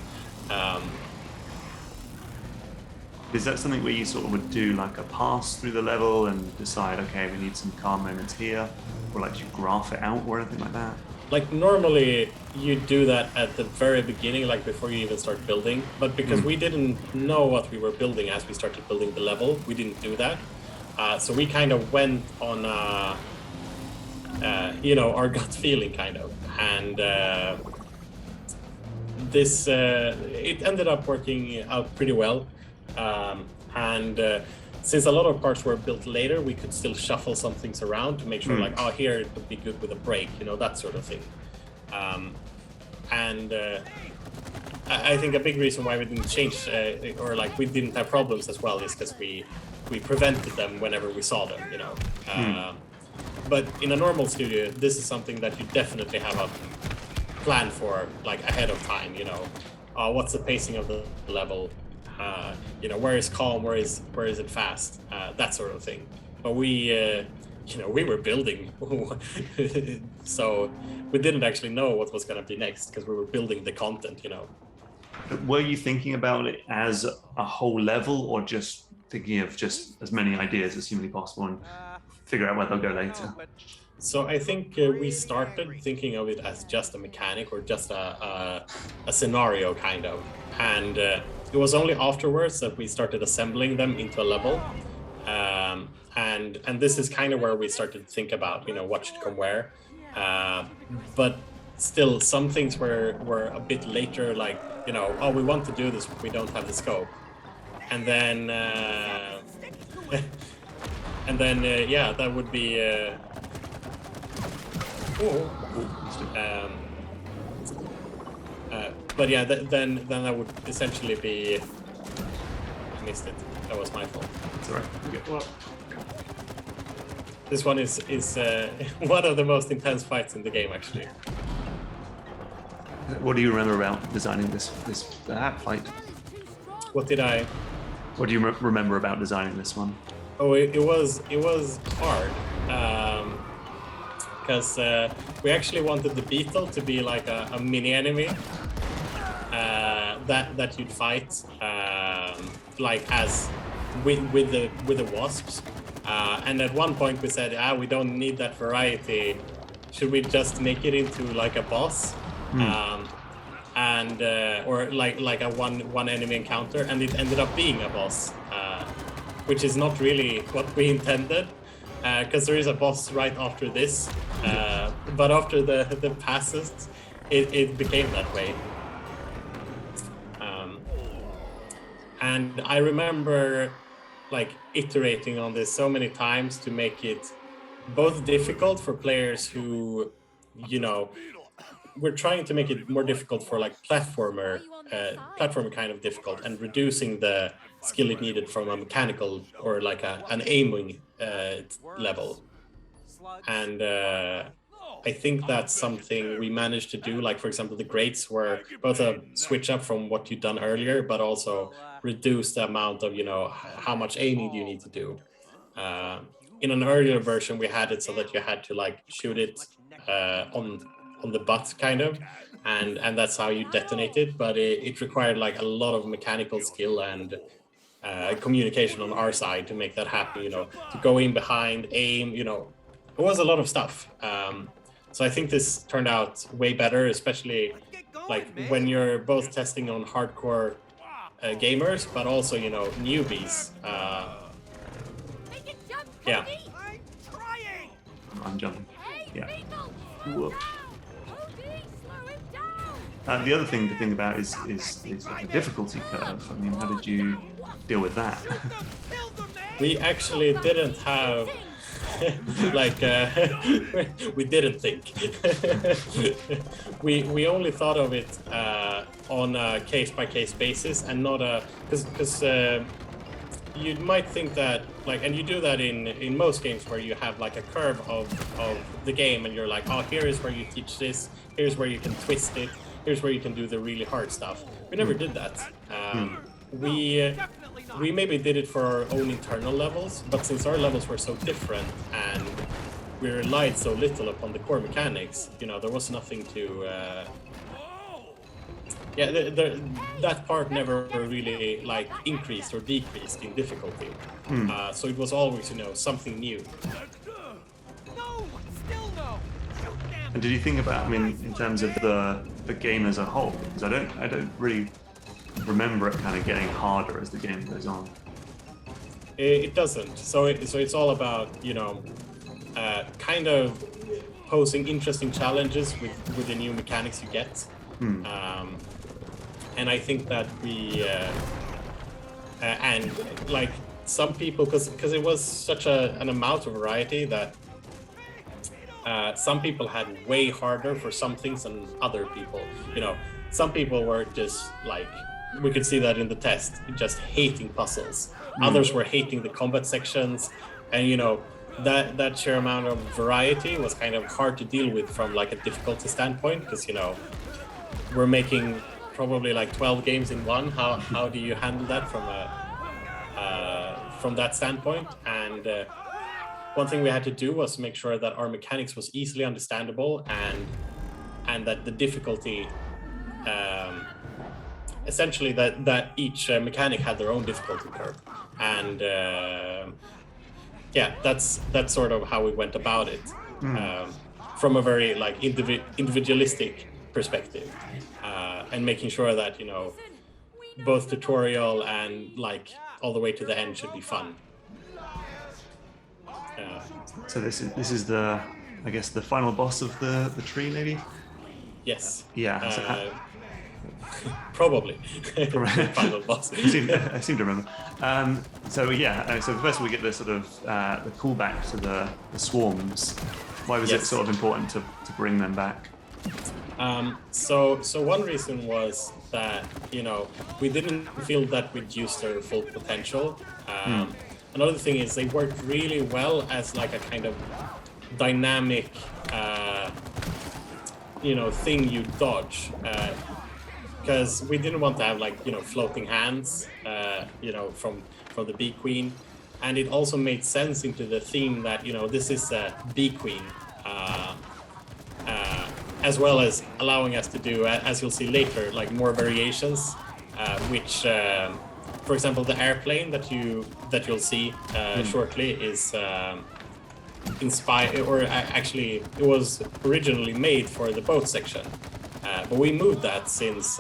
Is that something where you sort of would do like a pass through the level and decide, okay, we need some calm moments here, or like you graph it out or anything like that? Like normally you do that at the very beginning, like before you even start building, but because we didn't know what we were building as we started building the level, we didn't do that. So we kind of went on our gut feeling kind of, and this it ended up working out pretty well. And since a lot of parts were built later, we could still shuffle some things around to make sure, like, here it would be good with a break, that sort of thing. I think a big reason why we didn't change, or like we didn't have problems as well, is because we prevented them whenever we saw them, But in a normal studio, this is something that you definitely have a plan for, like ahead of time, what's the pacing of the level? Where is calm, where is it fast, that sort of thing. But we were building, so we didn't actually know what was going to be next because we were building the content. Were you thinking about it as a whole level, or just thinking of just as many ideas as humanly possible and figure out where they'll go later? So I think we started thinking of it as just a mechanic, or just a scenario kind of, and it was only afterwards that we started assembling them into a level, and this is kind of where we started to think about what should come where, but still some things were a bit later, like we want to do this, but we don't have the scope, and then that would be but yeah, then that would essentially be. I missed it. That was my fault. It's all right. Okay. Well, this one is one of the most intense fights in the game, actually. what do you remember about designing this fight? What do you remember about designing this one? Oh, it was hard. Because we actually wanted the beetle to be like a mini enemy that you'd fight, like as with the wasps. And at one point we said, we don't need that variety. Should we just make it into like a boss, or like a one enemy encounter? And it ended up being a boss, which is not really what we intended. Because there is a boss right after this, but after the passes, it became that way. And I remember like iterating on this so many times to make it both difficult for players who, we're trying to make it more difficult for like platformer kind of difficult, and reducing the skill it needed from a mechanical or like an aiming level. And I think that's something we managed to do. Like, for example, the grades were both a switch up from what you'd done earlier, but also reduce the amount of, how much aiming you need to do. In an earlier version, we had it so that you had to like shoot it on the butt kind of, and that's how you detonate it. But it required like a lot of mechanical skill and communication on our side to make that happen, to go in behind, aim, it was a lot of stuff. So I think this turned out way better, especially like when you're both testing on hardcore gamers, but also, newbies. Yeah. I'm jumping. Yeah. Whoa. The other thing to think about is like the difficulty curve. I mean, how did you deal with that? We actually didn't have we didn't think. we only thought of it on a case-by-case basis, and not a because you might think that like, and you do that in most games where you have like a curve of the game, and you're like, oh, here is where you teach this, here's where you can twist it, here's where you can do the really hard stuff. We never did that. We maybe did it for our own internal levels, but since our levels were so different and we relied so little upon the core mechanics, you know, there was nothing to that part never really like increased or decreased in difficulty. So it was always, you know, something new. No, still no. And did you think about, I mean, in terms of the game as a whole? Because I don't really remember it kind of getting harder as the game goes on. It doesn't. So it's all about, you know, kind of posing interesting challenges with the new mechanics you get. And I think that we and like some people, because it was such an amount of variety that some people had way harder for some things than other people. You know, some people were just like, we could see that in the test, just hating puzzles. Others were hating the combat sections, and you know, that sheer amount of variety was kind of hard to deal with from like a difficulty standpoint, because you know, we're making probably like 12 games in one. How do you handle that from that standpoint? And one thing we had to do was make sure that our mechanics was easily understandable, and that the difficulty essentially that each mechanic had their own difficulty curve. And yeah, that's sort of how we went about it, from a very like individualistic perspective, and making sure that, you know, both tutorial and like all the way to the end should be fun. So this is the, I guess, the final boss of the tree, maybe? Yes. Yeah. Probably. Final boss. I seem to remember. So first we get the sort of the callback to the swarms. Why was it sort of important to bring them back? So one reason was that, you know, we didn't feel that we'd used their full potential. Another thing is they worked really well as like a kind of dynamic, you know, thing you dodge. Because we didn't want to have like, you know, floating hands, you know, from the Bee Queen. And it also made sense into the theme that, you know, this is a Bee Queen. As well as allowing us to do, as you'll see later, like more variations, which, for example, the airplane that you'll see shortly is inspired, or actually it was originally made for the boat section, but we moved that since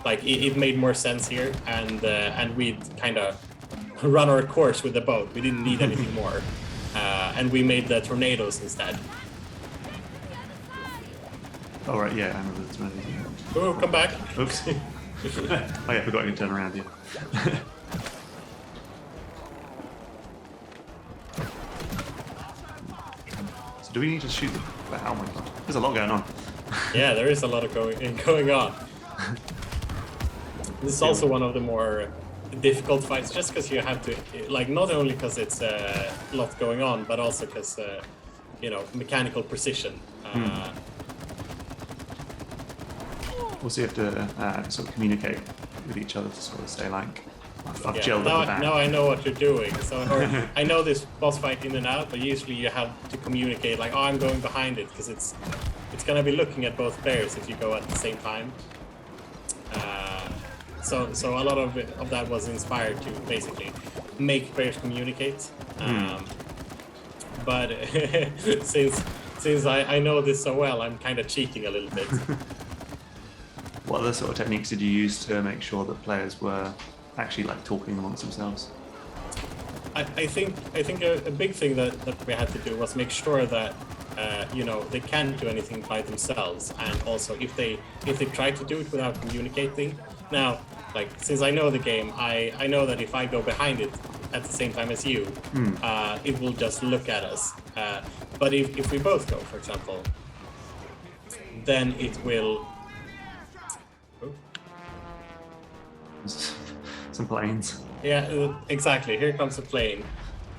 like it made more sense here, and we'd kind of run our course with the boat. We didn't need anything more, and we made the tornadoes instead. Oh, right, yeah, I remember the tornadoes. Oh, come back. Oops. Oh, yeah, I forgot you can turn around here. So do we need to shoot the... Oh my god, there's a lot going on. Yeah, there is a lot of going on. This is also one of the more difficult fights, just because you have to, like, not only because it's a lot going on, but also because, you know, mechanical precision. Also, you have to sort of communicate with each other to sort of say, like, I've gelled now, at the back. now I know what you're doing. So, or I know this boss fight in and out, but usually you have to communicate, like, oh, I'm going behind it, because it's going to be looking at both players if you go at the same time. So a lot of that was inspired to basically make players communicate. But since I know this so well, I'm kind of cheating a little bit. What other sort of techniques did you use to make sure that players were actually like talking amongst themselves? I think a big thing that we had to do was make sure that you know, they can't do anything by themselves, and also if they try to do it without communicating. Now, like, since I know the game, I know that if I go behind it at the same time as you, it will just look at us. But if we both go, for example, then it will. Some planes. Yeah, exactly. Here comes a plane.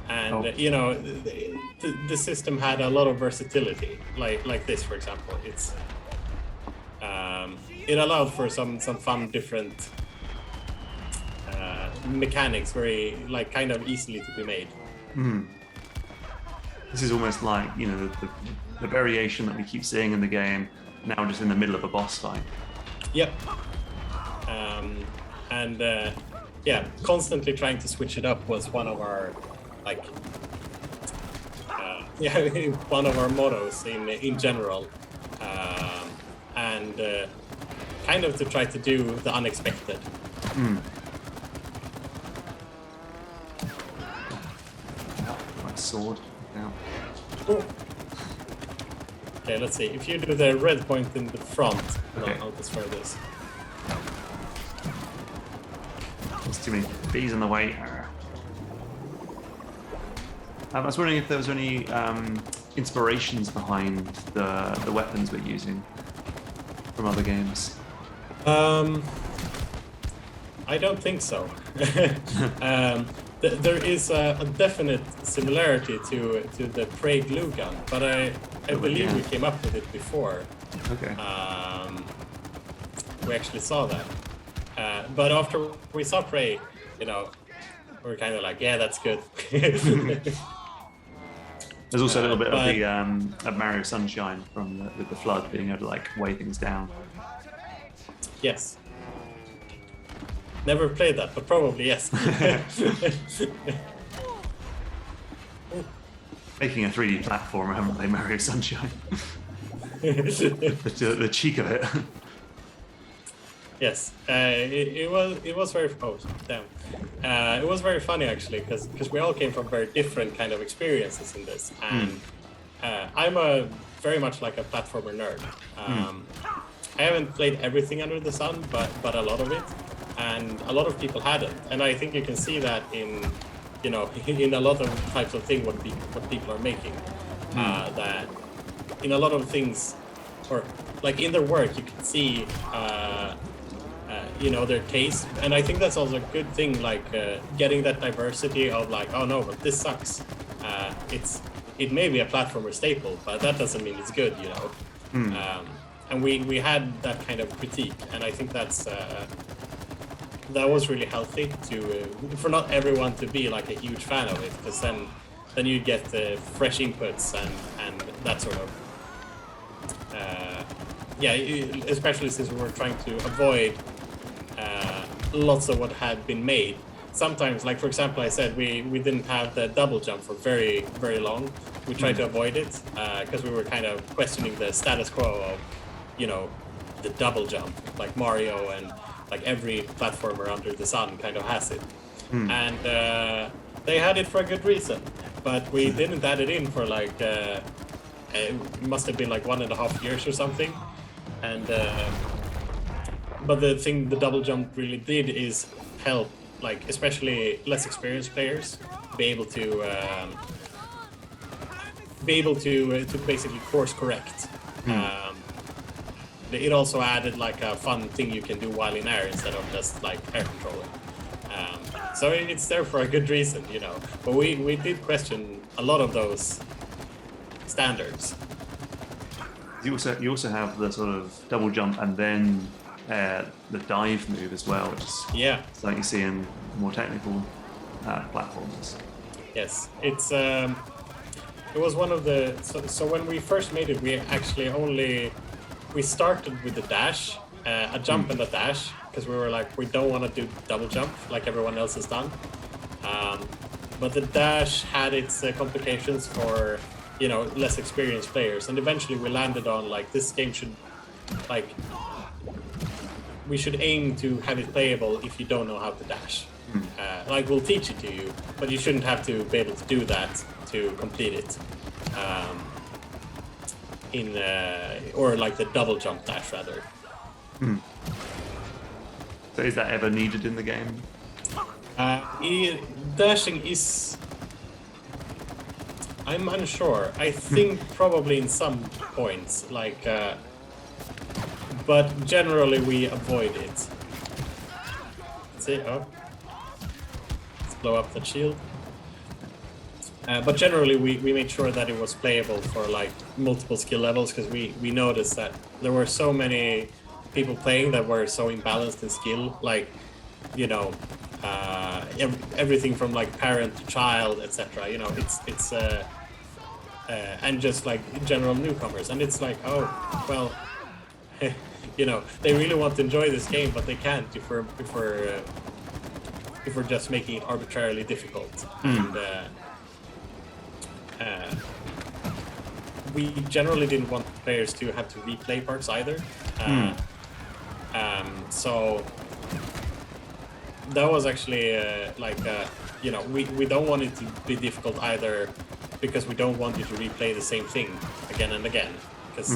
And you know, the system had a lot of versatility, like this, for example. It's it allowed for some fun, different mechanics, very like kind of easily to be made. This is almost like, you know, the variation that we keep seeing in the game now, just in the middle of a boss fight. Yep. Yeah, constantly trying to switch it up was one of our like one of our mottos in general, and kind of to try to do the unexpected. Like sword. Yeah. Ooh. Okay, let's see. If you do the red point in the front, okay. I'll destroy this. There's too many bees in the way. I was wondering if there was any inspirations behind the weapons we're using from other games. I don't think so. There is a definite similarity to the Prey glue gun, but I believe we came up with it before. Okay. We actually saw that. But after we saw Prey, you know, we were kind of like, yeah, that's good. There's also a little bit of the of Mario Sunshine from with the flood being able to like weigh things down. Yes. Never played that, but probably yes. Making a 3D platformer, haven't they, Mario Sunshine? the cheek of it. Yes, it was very it was very funny actually because we all came from very different kind of experiences in this, and I'm a very much like a platformer nerd. I haven't played everything under the sun, but a lot of it, and a lot of people hadn't, and I think you can see that in in a lot of types of thing what people are making, that in a lot of things, or like in their work you can see their taste, and I think that's also a good thing, like getting that diversity of like, oh no, but this sucks. It may be a platformer staple, but that doesn't mean it's good, and we had that kind of critique, and I think that was really healthy for not everyone to be like a huge fan of it, because then you get fresh inputs and that sort of especially since we were trying to avoid lots of what had been made. Sometimes, like for example, I said we didn't have the double jump for very, very long. We tried to avoid it because we were kind of questioning the status quo of, the double jump, like Mario and like every platformer under the sun kind of has it. And they had it for a good reason, but we didn't add it in for like it must have been like 1.5 years or something. And but the thing the double jump really did is help, like especially less experienced players be able to basically course correct. It also added like a fun thing you can do while in air instead of just like air controlling. So it's there for a good reason, But we did question a lot of those standards. You also have the sort of double jump and then the dive move as well, which is like you see in more technical platforms. Yes, it was one of the so when we first made it, we actually we started with the dash, a jump and a dash, because we were like, we don't want to do double jump like everyone else has done. But the dash had its complications for less experienced players, and eventually we landed on like this game should we should aim to have it playable if you don't know how to dash. Like we'll teach it to you, but you shouldn't have to be able to do that to complete it. Or like the double jump dash rather. So is that ever needed in the game? Dashing is, I'm unsure. I think probably in some points, but generally we avoid it. See, blow up that shield. But generally, we made sure that it was playable for like multiple skill levels, because we noticed that there were so many people playing that were so imbalanced in skill, like, you know, everything from like parent to child, etc. You know, it's and just like general newcomers, and it's like, oh well, you know, they really want to enjoy this game, but they can't if we're just making it arbitrarily difficult. And we generally didn't want players to have to replay parts either. So that was actually you know, we don't want it to be difficult either, because we don't want you to replay the same thing again and again, because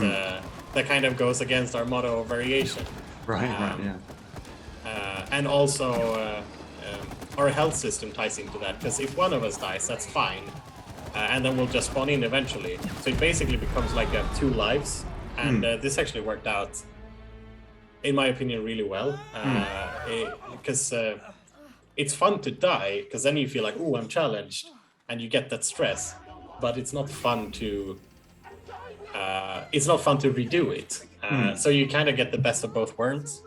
that kind of goes against our motto of variation. Right, yeah. And also our health system ties into that, because if one of us dies, that's fine. And then we'll just spawn in eventually. So it basically becomes like 2 lives. And this actually worked out, in my opinion, really well. Because it's fun to die, because then you feel like, oh, I'm challenged. And you get that stress. But it's not fun to redo it. So you kind of get the best of both worlds.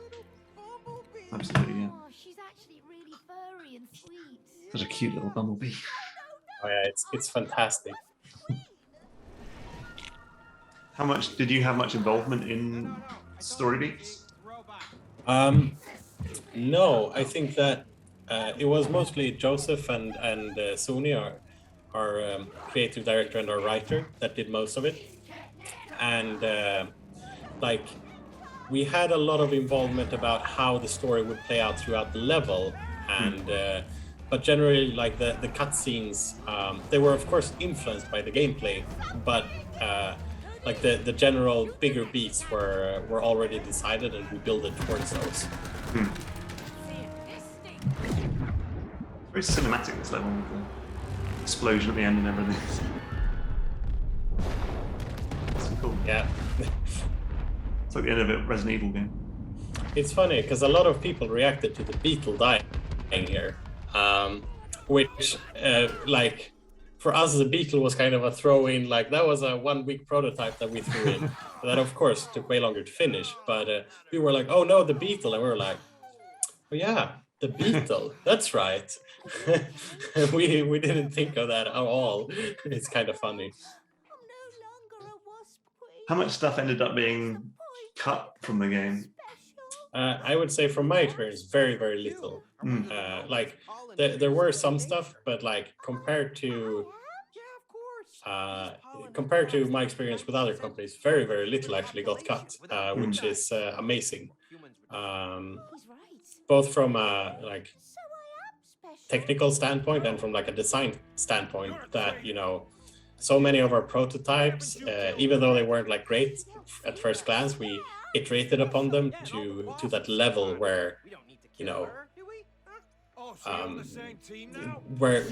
Absolutely, yeah. Oh, she's actually really furry and sweet. Such a cute little bumblebee. Oh yeah, it's fantastic. How much did you have much involvement in story beats? No, I think that it was mostly Joseph and Suni, our creative director and our writer, that did most of it. And like, we had a lot of involvement about how the story would play out throughout the level, and but generally, like the cutscenes, they were of course influenced by the gameplay, but like the general bigger beats were already decided, and we built it towards those. Very cinematic, this level, with the explosion at the end and everything. It's cool. Yeah. It's like the end of a Resident Evil game. It's funny because a lot of people reacted to the beetle dying here, which like, for us the beetle was kind of a throw-in, like that was a 1-week prototype that we threw in. That of course took way longer to finish, but we were like, oh no, the beetle, and we were like, oh yeah, the beetle, that's right. we didn't think of that at all. It's kind of funny. How much stuff ended up being cut from the game? I would say, from my experience, very, very little. Like, there were some stuff, but like compared to my experience with other companies, very, very little actually got cut, which is amazing. Both from a like technical standpoint and from like a design standpoint, that, you know, so many of our prototypes, even though they weren't like great at first glance, we iterated upon them to that level where, you know, where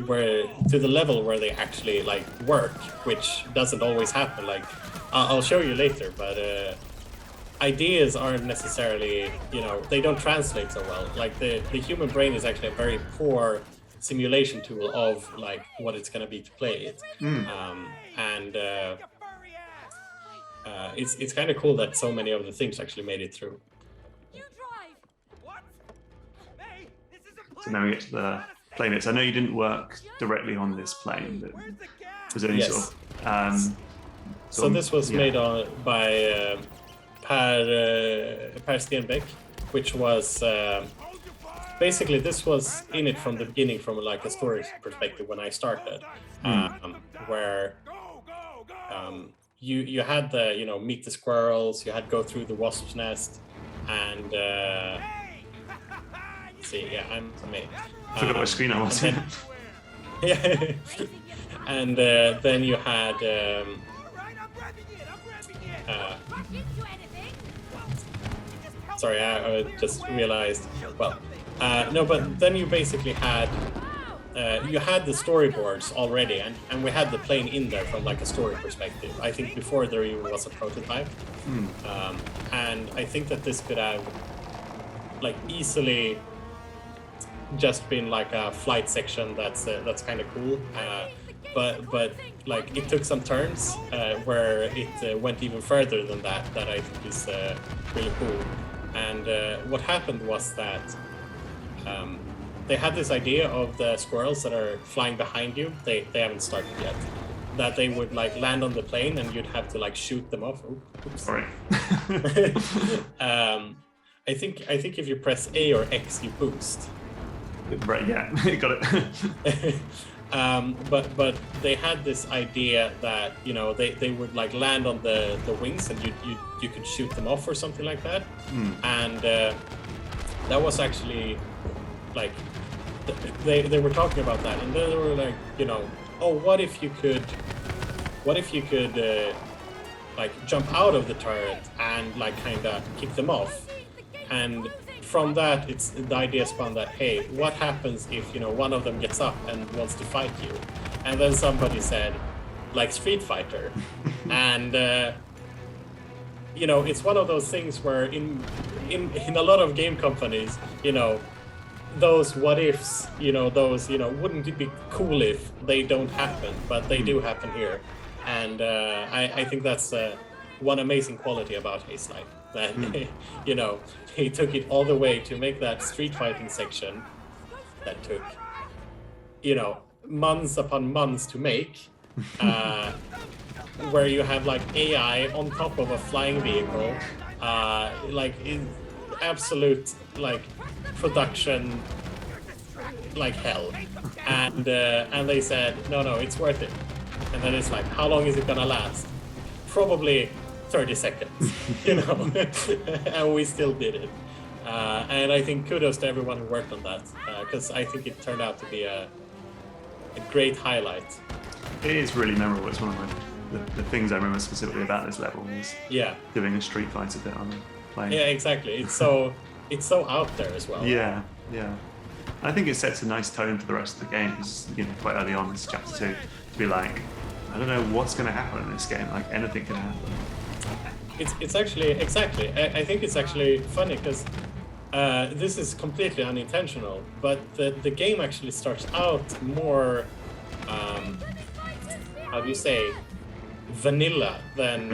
to the level where they actually like work, which doesn't always happen. Like, I'll show you later, but ideas aren't necessarily, you know, they don't translate so well. Like the human brain is actually a very poor simulation tool of like what it's going to be to play it. And it's kind of cool that so many of the things actually made it through. So now we get to the plane bits. I know you didn't work directly on this plane, but was there any sort of... so this was made by Per Stenbeck, which was basically, this was in it from the beginning, from like a story perspective when I started, where you had the, you know, meet the squirrels, you had go through the wasp's nest, and see, yeah, I'm amazed. Forgot what screen I was in. Yeah, and then you had sorry, I just realized. Well, no, but then you basically had you had the storyboards already, and we had the plane in there from like a story perspective. I think before there even was a prototype, and I think that this could have like easily just been like a flight section that's kind of cool. But like it took some turns where it went even further than that I think is really cool. And what happened was that they had this idea of the squirrels that are flying behind you. They haven't started yet. That they would like land on the plane and you'd have to like shoot them off. Oops. Sorry. I think if you press A or X, you boost. Right, yeah, got it. But they had this idea that, you know, they would like land on the wings and you could shoot them off or something like that. And that was actually like they were talking about that, and they were like, you know, oh, what if you could like jump out of the turret and like kind of kick them off. And from that, it's the idea spawned that, hey, what happens if, you know, one of them gets up and wants to fight you? And then somebody said, like Street Fighter. And you know, it's one of those things where in a lot of game companies, you know, those what ifs, you know, those, you know, wouldn't it be cool if they don't happen, but they do happen here. And I think that's one amazing quality about Hazelight, that you know, he took it all the way to make that street fighting section that took, you know, months upon months to make, where you have like AI on top of a flying vehicle, like in absolute like production like hell, and they said no, it's worth it. And then it's like, how long is it gonna last? Probably 30 seconds, you know. And we still did it, and I think kudos to everyone who worked on that, because I think it turned out to be a great highlight. It is really memorable. It's one of the things I remember specifically about this level was doing a Street Fighter bit on the plane. Yeah, exactly. It's so out there as well. Yeah. I think it sets a nice tone for the rest of the game. Because, you know, quite early on, this chapter 2, to be like, I don't know what's going to happen in this game. Like anything can happen. It's actually exactly. I think it's actually funny because this is completely unintentional, but the game actually starts out more, how do you say, vanilla than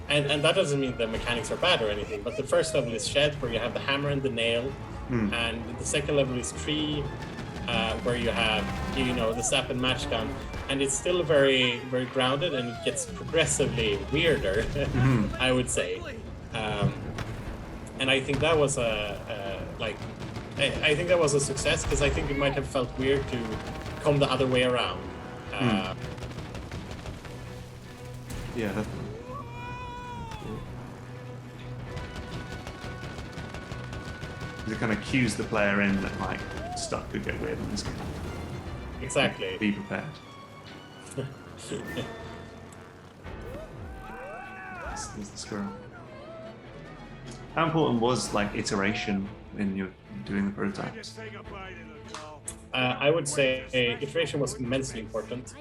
and that doesn't mean the mechanics are bad or anything. But the first level is Shed, where you have the hammer and the nail, and the second level is Tree, where you have, you know, the sap and match gun, and it's still very, very grounded, and it gets progressively weirder, I would say. And I think that was I think that was a success, because I think it might have felt weird to come the other way around. Yeah, definitely. It kind of cues the player in that like stuff could get weird in this game. Exactly. Be prepared. There's the squirrel. How important was like iteration when you're doing the prototypes? I would say iteration was immensely important.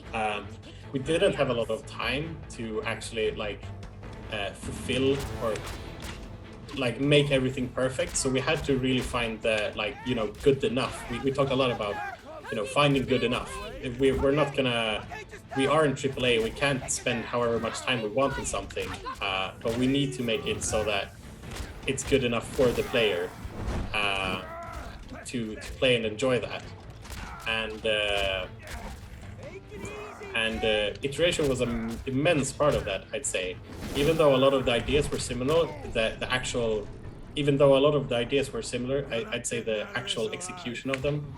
We didn't have a lot of time to actually like fulfill or like make everything perfect, so we had to really find the, like, you know, good enough. We talked a lot about, you know, finding good enough. If we are in AAA, we can't spend however much time we want on something, but we need to make it so that it's good enough for the player to play and enjoy that. And iteration was an immense part of that, I'd say. Even though a lot of the ideas were similar, I'd say the actual execution of them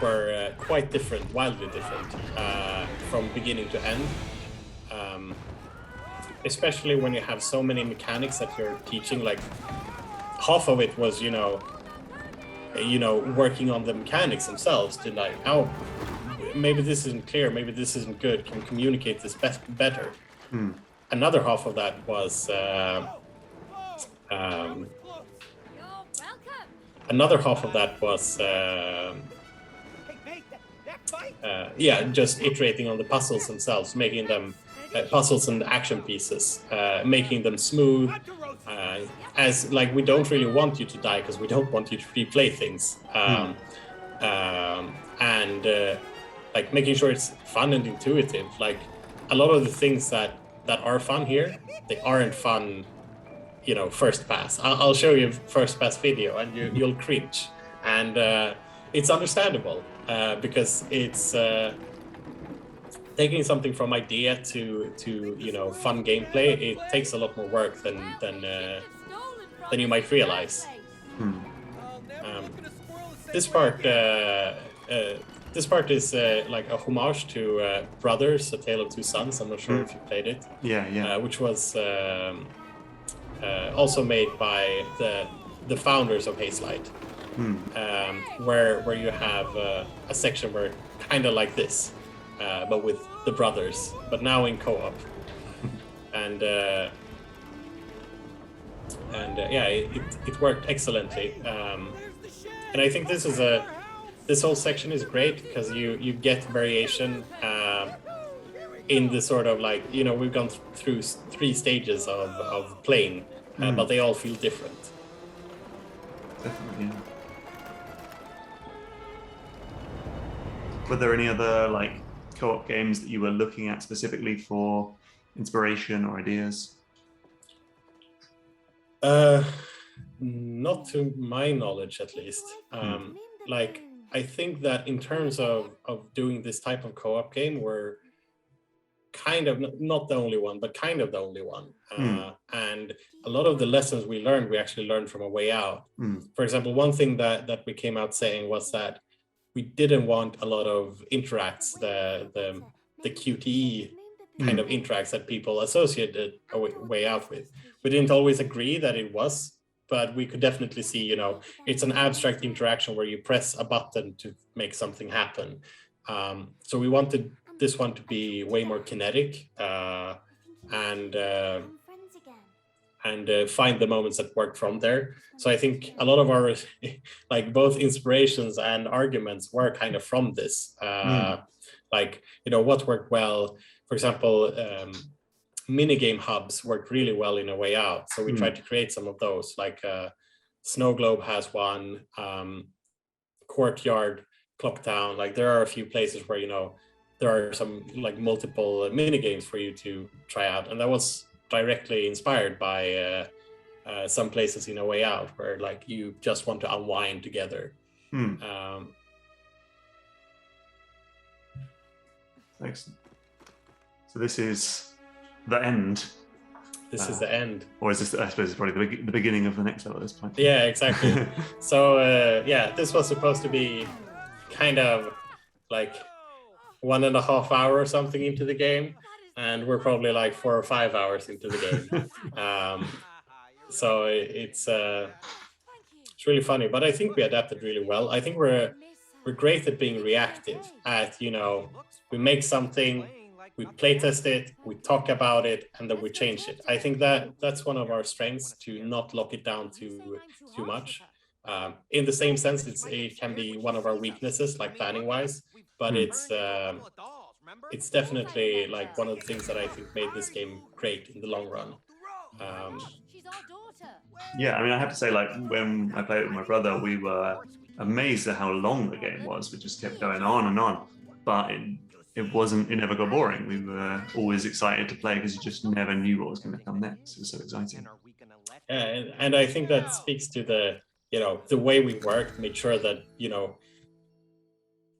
were quite different, wildly different, from beginning to end. Especially when you have so many mechanics that you're teaching. Like half of it was, you know, working on the mechanics themselves to like, oh, maybe this isn't clear, maybe this isn't good, can we communicate this better? Another half of that was just iterating on the puzzles themselves, making them puzzles and action pieces, making them smooth, as like we don't really want you to die because we don't want you to replay things, and like making sure it's fun and intuitive. Like a lot of the things that are fun here, they aren't fun, you know, first pass. I'll show you first pass video and you'll cringe, and it's understandable because it's taking something from idea to you know, fun gameplay. It takes a lot more work than you might realize. This part is like a homage to Brothers: A Tale of Two Sons. I'm not sure if you played it. Yeah. Which was also made by the founders of Hazelight, where you have a section where kind of like this, but with the brothers, but now in co-op, and yeah, it worked excellently, and I think this whole section is great because you get variation in the sort of, like, you know, we've gone through 3 stages of playing, but they all feel different. Definitely. Yeah. Were there any other like co-op games that you were looking at specifically for inspiration or ideas? Not to my knowledge, at least. Like, I think that in terms of doing this type of co-op game, we're kind of not the only one, but kind of the only one. And a lot of the lessons we actually learned from A Way Out. For example, one thing that we came out saying was that we didn't want a lot of interacts, the QTE kind of interacts that people associated A Way Out with. We didn't always agree that it was, but we could definitely see, you know, it's an abstract interaction where you press a button to make something happen. So we wanted this one to be way more kinetic, and find the moments that work from there. So I think a lot of our like both inspirations and arguments were kind of from this. Like, you know, what worked well, for example, minigame hubs worked really well in A Way Out. So we tried to create some of those, like Snow Globe has one, Courtyard, Clock Town. Like there are a few places where, you know, there are some like multiple mini games for you to try out, and that was directly inspired by some places in A Way Out where like you just want to unwind together. Excellent. So this is the end. This is the end. Or is this, I suppose, it's probably the beginning of the next level at this point. Yeah, exactly. So yeah, this was supposed to be kind of like 1.5 hours or something into the game, and we're probably like 4 or 5 hours into the game. So it's really funny, but I think we adapted really well. I think we're great at being reactive, at, you know, we make something, we playtest it, we talk about it, and then we change it. I think that's one of our strengths, to not lock it down too much. In the same sense, it can be one of our weaknesses, like planning wise, but it's definitely like one of the things that I think made this game great in the long run. Yeah, I mean, I have to say, like, when I played it with my brother, we were amazed at how long the game was. We just kept going on and on, but it never got boring. We were always excited to play because you just never knew what was going to come next. It was so exciting. Yeah, and I think that speaks to the, you know, the way we worked, made sure that, you know,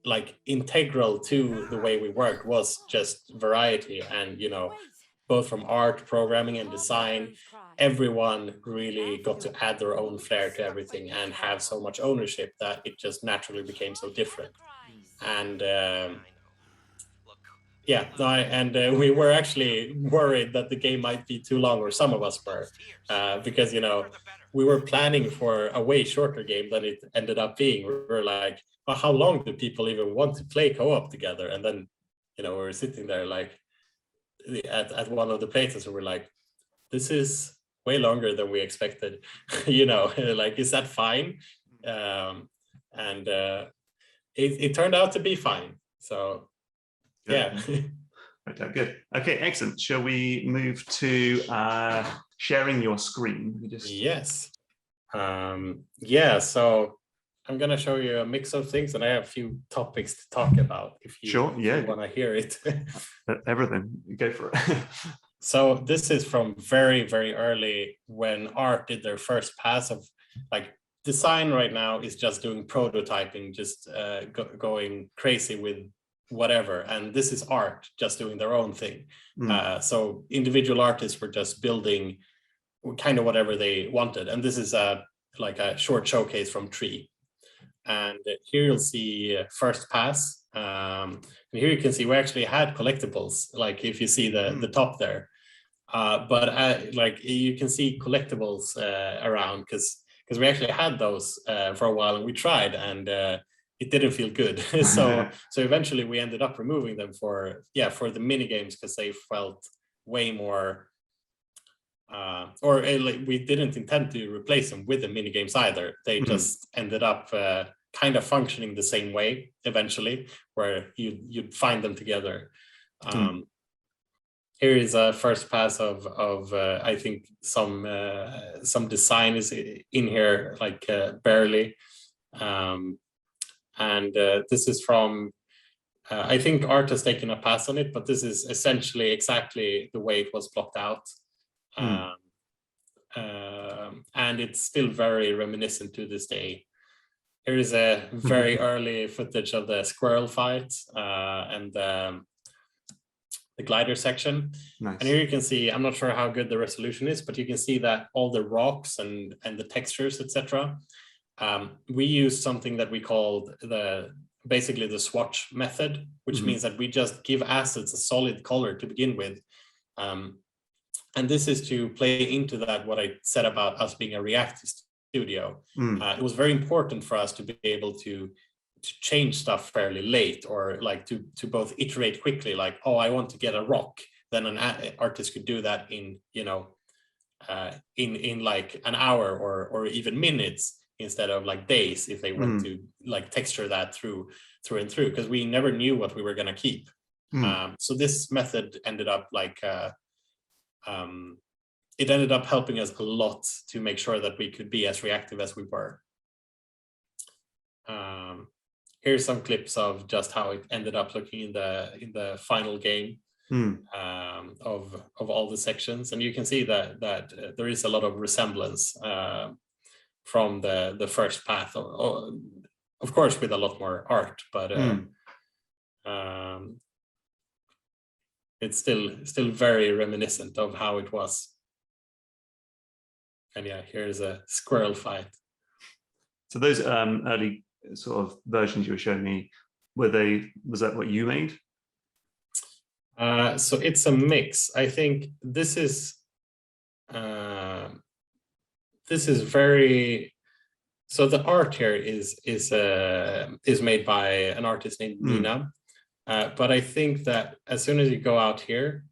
like integral to the way we worked was just variety, and, you know, both from art, programming, and design, everyone really got to add their own flair to everything and have so much ownership that it just naturally became so different. And yeah, we were actually worried that the game might be too long, or some of us were, because, you know, we were planning for a way shorter game than it ended up being. We were like, well, how long do people even want to play co-op together? And then, you know, we were sitting there like at one of the places, and we're like, this is way longer than we expected. You know, like, is that fine? And it turned out to be fine. So yeah. Okay, good. Okay, excellent. Shall we move to sharing your screen. You just Yes. Yeah, so I'm gonna show you a mix of things, and I have a few topics to talk about if you, sure, yeah, want to hear it. everything. Go for it. So this is from very, very early when art did their first pass of like design. Right now is just doing prototyping, just going crazy with whatever. And this is art just doing their own thing. So individual artists were just building kind of whatever they wanted. And this is like a short showcase from Tree. And here you'll see first pass. And here you can see we actually had collectibles, like if you see the top there. But like you can see collectibles around because we actually had those for a while, and we tried, and it didn't feel good. so eventually we ended up removing them for the mini games because they felt way more. Like we didn't intend to replace them with the mini games either. They just ended up kind of functioning the same way eventually, where you'd find them together. Here is a first pass of I think some design is in here, like barely, and this is from I think art has taken a pass on it, but this is essentially exactly the way it was blocked out. And it's still very reminiscent to this day. Here is a very early footage of the squirrel fight and the glider section. Nice. And here you can see, I'm not sure how good the resolution is, but you can see that all the rocks and the textures, etc. We used something that we called basically the swatch method, which means that we just give assets a solid color to begin with. And this is to play into that, what I said about us being a reactive studio. It was very important for us to be able to change stuff fairly late, or like to both iterate quickly, like, oh, I want to get a rock. Then an artist could do that in, in like an hour or even minutes instead of like days if they want to like texture that through and through, because we never knew what we were going to keep. So this method ended up like it ended up helping us a lot to make sure that we could be as reactive as we were. Here's some clips of just how it ended up looking in the final game of all the sections, and you can see that there is a lot of resemblance from the first path, of course with a lot more art, but it's still very reminiscent of how it was. And yeah, here's a squirrel fight. So those early sort of versions you were showing me, was that what you made? So it's a mix. I think this is very. So the art here is made by an artist named Nina, but I think that as soon as you go out here,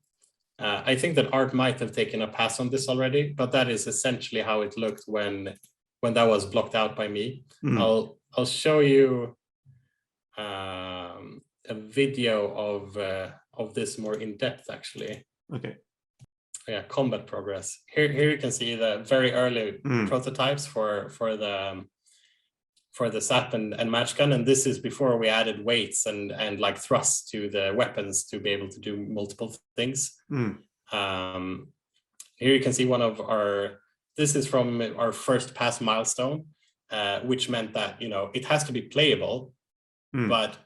I think that art might have taken a pass on this already, but that is essentially how it looked when that was blocked out by me. I'll show you a video of this more in depth, actually. Okay. Yeah, combat progress. Here you can see the very early prototypes for the sap and match gun, and this is before we added weights and like thrusts to the weapons to be able to do multiple things. Here you can see this is from our first pass milestone, which meant that it has to be playable, but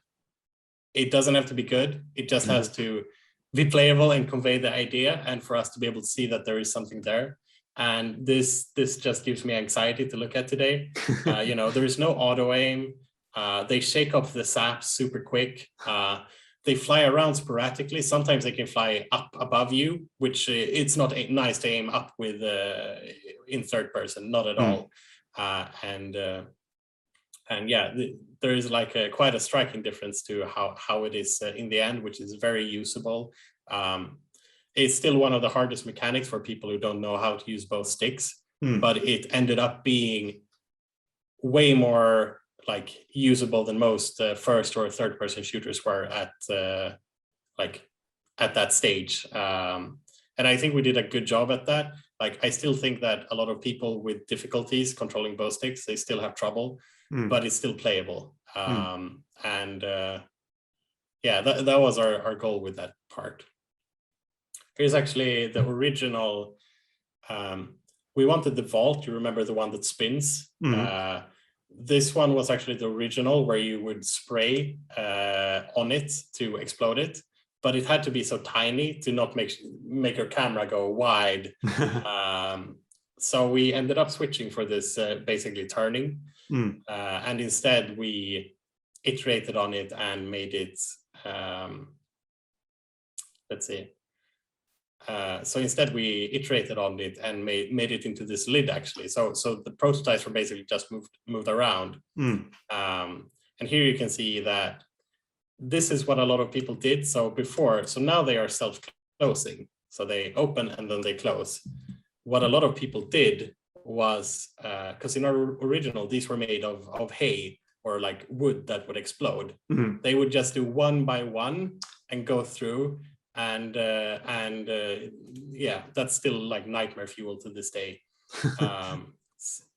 it doesn't have to be good. It just has to be playable and convey the idea, and for us to be able to see that there is something there. And this just gives me anxiety to look at today. There is no auto aim. They shake up the saps super quick. They fly around sporadically. Sometimes they can fly up above you, which it's not nice to aim up with in third person, not at all. And yeah, there is like quite a striking difference to how it is in the end, which is very usable. It's still one of the hardest mechanics for people who don't know how to use both sticks, but it ended up being way more like usable than most first or third person shooters were at that stage. And I think we did a good job at that. Like, I still think that a lot of people with difficulties controlling bow sticks, they still have trouble, but it's still playable. Yeah, that was our goal with that part. Here's actually the original. We wanted the vault. You remember the one that spins? This one was actually the original, where you would spray on it to explode it, but it had to be so tiny to not make your camera go wide. So we ended up switching for this basically turning, and instead we iterated on it and made it. Let's see. So instead we iterated on it and made it into this lid, actually. So the prototypes were basically just moved around. And here you can see that this is what a lot of people did. So now they are self-closing. So they open and then they close. What a lot of people did was, because in our original, these were made of hay or like wood that would explode. They would just do one by one and go through. And yeah, that's still like nightmare fuel to this day.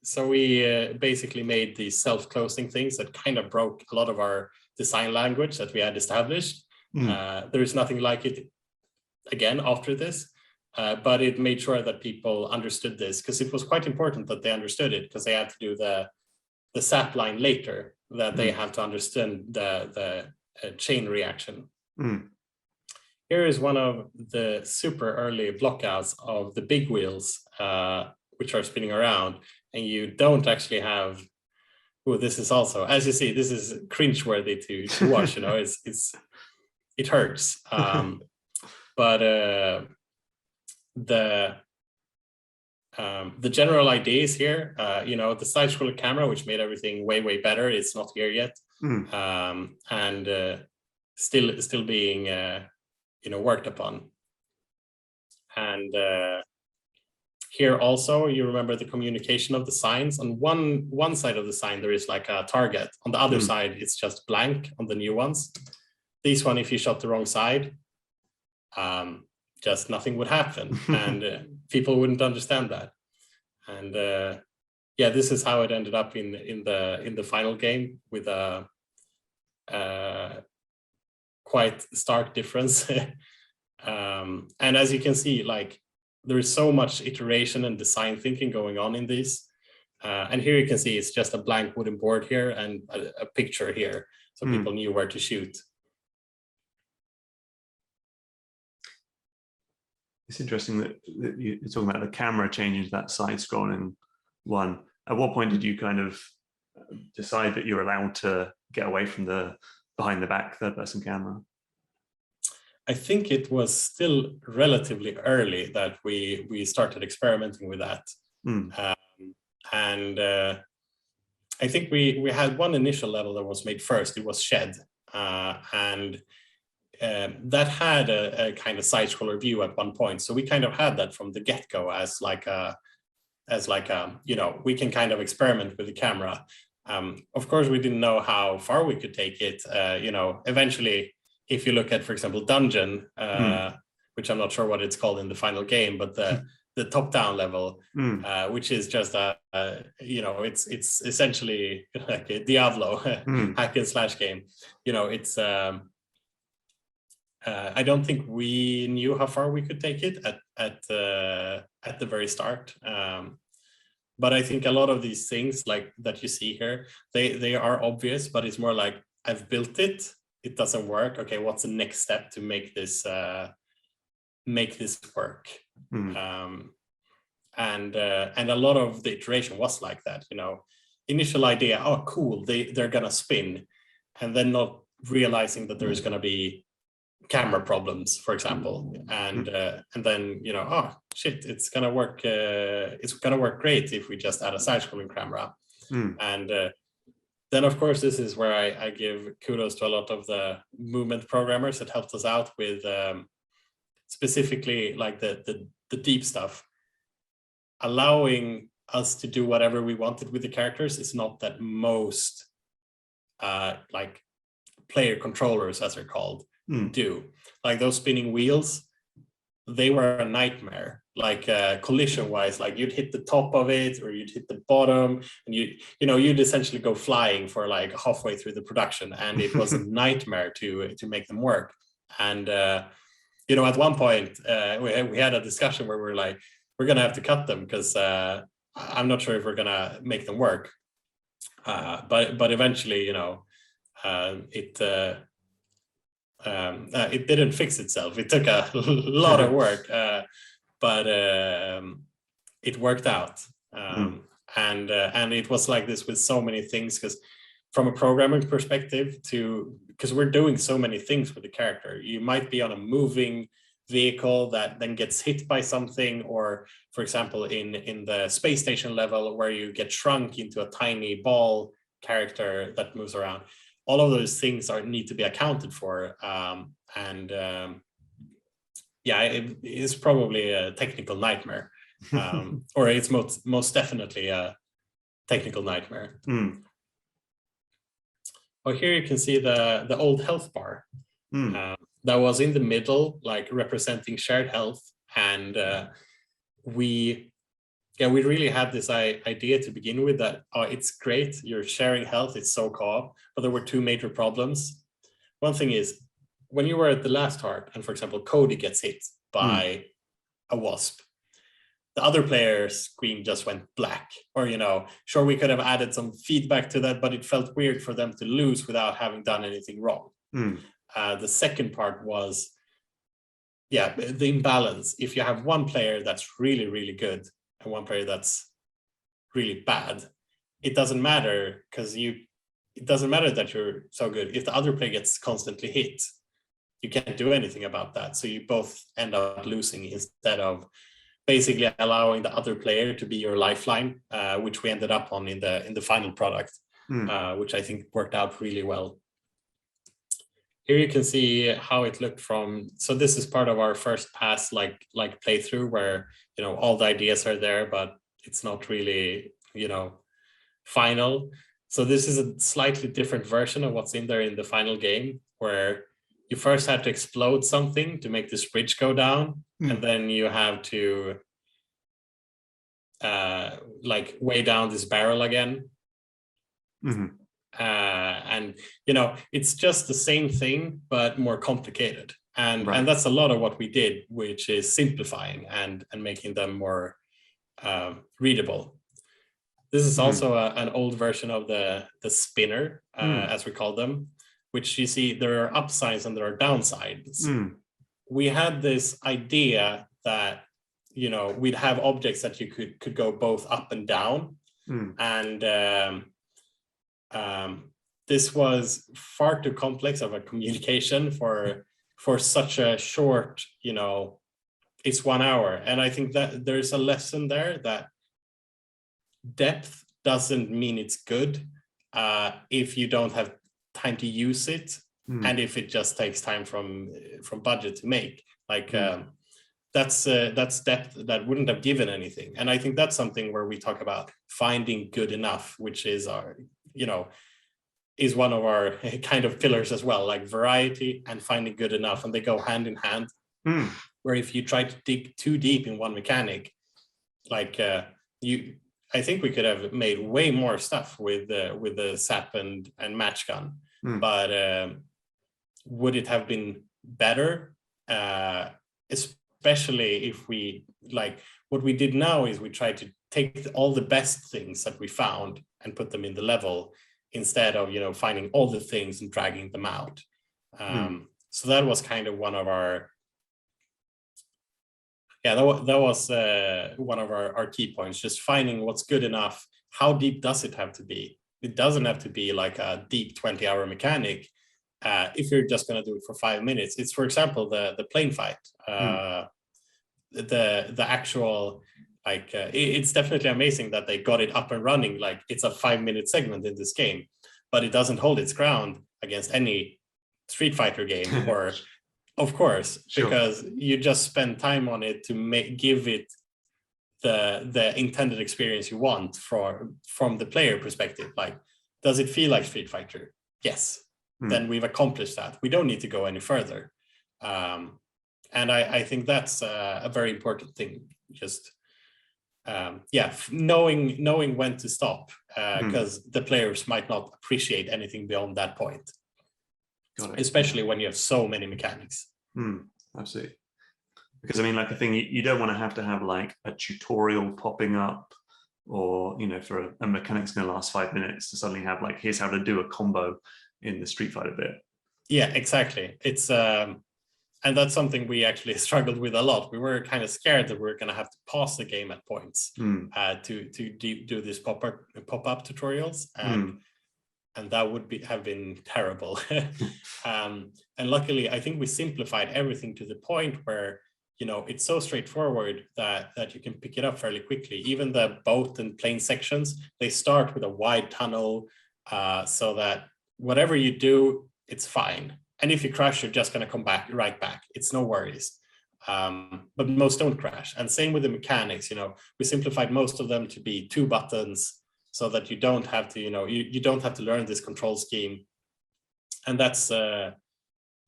So we basically made these self-closing things that kind of broke a lot of our design language that we had established. There is nothing like it again after this, but it made sure that people understood this, because it was quite important that they understood it, because they had to do the sap line later, that they have to understand the chain reaction. Here is one of the super early blockouts of the big wheels, which are spinning around, and you don't actually have. Oh, this is also, as you see, this is cringeworthy to watch. You know, it hurts. But the general idea is here. You know, the side-scroller camera, which made everything way better, it's not here yet, and still being worked upon. And here also, you remember the communication of the signs. On one side of the sign, there is like a target. On the other side, it's just blank on the new ones. This one, if you shot the wrong side, just nothing would happen, and people wouldn't understand that. And yeah, this is how it ended up in the final game, with a quite stark difference. And as you can see, like, there is so much iteration and design thinking going on in these. And here you can see it's just a blank wooden board here and a picture here, so people knew where to shoot. It's interesting that you're talking about the camera changing to that side-scrolling one. At what point did you kind of decide that you're allowed to get away from the behind-the-back third-person camera? I think it was still relatively early that we started experimenting with that. And I think we had one initial level that was made first. It was Shed, and that had a kind of side-scroller view at one point. So we kind of had that from the get-go as like a we can kind of experiment with the camera. Of course, we didn't know how far we could take it. Eventually, if you look at, for example, Dungeon, which I'm not sure what it's called in the final game, but the top-down level, which is just it's essentially like a Diablo hack and slash game. It's I don't think we knew how far we could take it at the very start. But I think a lot of these things like that you see here, they are obvious, but it's more like, I've built it, it doesn't work. Okay, what's the next step to make this work? And a lot of the iteration was like that. Initial idea, oh cool, they're gonna spin, and then not realizing that there is gonna be camera problems, for example, and then oh shit, it's gonna work great if we just add a side-scrolling camera. And then of course this is where I give kudos to a lot of the movement programmers that helped us out with specifically like the deep stuff. Allowing us to do whatever we wanted with the characters is not that most like player controllers, as they're called, do. Like those spinning wheels, they were a nightmare, like collision wise. Like you'd hit the top of it or you'd hit the bottom, and you'd essentially go flying for like halfway through the production, and it was a nightmare to make them work. And at one point we had a discussion where we're like, we're gonna have to cut them because I'm not sure if we're gonna make them work. But eventually, it didn't fix itself. It took a lot of work, but it worked out. And it was like this with so many things, because from a programming perspective, because we're doing so many things with the character, you might be on a moving vehicle that then gets hit by something, or for example in the space station level where you get shrunk into a tiny ball character that moves around. All of those things need to be accounted for, it is probably a technical nightmare, or it's most definitely a technical nightmare. Well, here you can see the old health bar that was in the middle, like representing shared health, and we really had this idea to begin with that, it's great, you're sharing health, it's so co-op, but there were two major problems. One thing is, when you were at the last heart, and for example, Cody gets hit by a wasp, the other player's screen just went black. Or, sure, we could have added some feedback to that, but it felt weird for them to lose without having done anything wrong. The second part was, the imbalance. If you have one player that's really, really good, and one player that's really bad, it doesn't matter, because it doesn't matter that you're so good. If the other player gets constantly hit, you can't do anything about that. So you both end up losing, instead of basically allowing the other player to be your lifeline, which we ended up on in the final product, which I think worked out really well. Here you can see how it looked so this is part of our first pass like playthrough, where all the ideas are there, but it's not really final. So this is a slightly different version of what's in there in the final game, where you first have to explode something to make this bridge go down, and then you have to weigh down this barrel again. And it's just the same thing but more complicated, and that's a lot of what we did, which is simplifying and making them more readable. This is also an old version of the spinner, as we call them, which you see there are upsides and there are downsides. We had this idea that we'd have objects that you could go both up and down, and this was far too complex of a communication for such a short, it's 1 hour. And I think that there's a lesson there, that depth doesn't mean it's good if you don't have time to use it, and if it just takes time from budget to make. That's depth that wouldn't have given anything. And I think that's something where we talk about finding good enough, which is our is one of our kind of pillars as well, like variety and finding good enough, and they go hand in hand. Where if you try to dig too deep in one mechanic, I think we could have made way more stuff with the sap and match gun, but would it have been better? Especially if we what we did now is we tried to take all the best things that we found and put them in the level, instead of finding all the things and dragging them out. So that was kind of one of our one of our key points, just finding what's good enough. How deep does it have to be? It doesn't have to be like a deep 20-hour mechanic if you're just going to do it for 5 minutes. It's, for example, the plane fight, the actual it's definitely amazing that they got it up and running. Like, it's a 5-minute segment in this game, but it doesn't hold its ground against any Street Fighter game, or of course, because you just spend time on it to give it the intended experience you want from the player perspective. Like, does it feel like Street Fighter? Yes. Then we've accomplished that. We don't need to go any further. And I think that's a very important thing. Just knowing when to stop, because the players might not appreciate anything beyond that point. Got it. Especially when you have so many mechanics. Absolutely. Because I mean, like, the thing, you don't want to have like a tutorial popping up, or, you know, for a mechanic's going to last 5 minutes to suddenly have like, here's how to do a combo in the Street Fighter bit. Yeah, exactly. It's and that's something we actually struggled with a lot. We were kind of scared that we were going to have to pause the game at points to do these pop-up tutorials, and that would have been terrible. And luckily, I think we simplified everything to the point where, you know, it's so straightforward that you can pick it up fairly quickly. Even the boat and plane sections, they start with a wide tunnel, so that whatever you do, it's fine. And if you crash, you're just going to come right back. It's no worries. But most don't crash. And same with the mechanics. You know, we simplified most of them to be 2 buttons, so that you don't have to, you know, you don't have to learn this control scheme. And that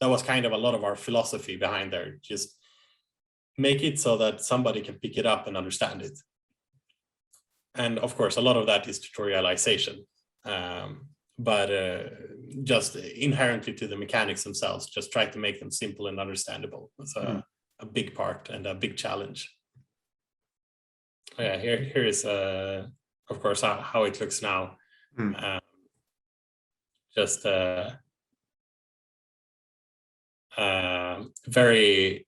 was kind of a lot of our philosophy behind there. Just make it so that somebody can pick it up and understand it. And of course, a lot of that is tutorialization. But just inherently to the mechanics themselves, just try to make them simple and understandable. That's a big part and a big challenge. Yeah, here is of course how it looks now. Just very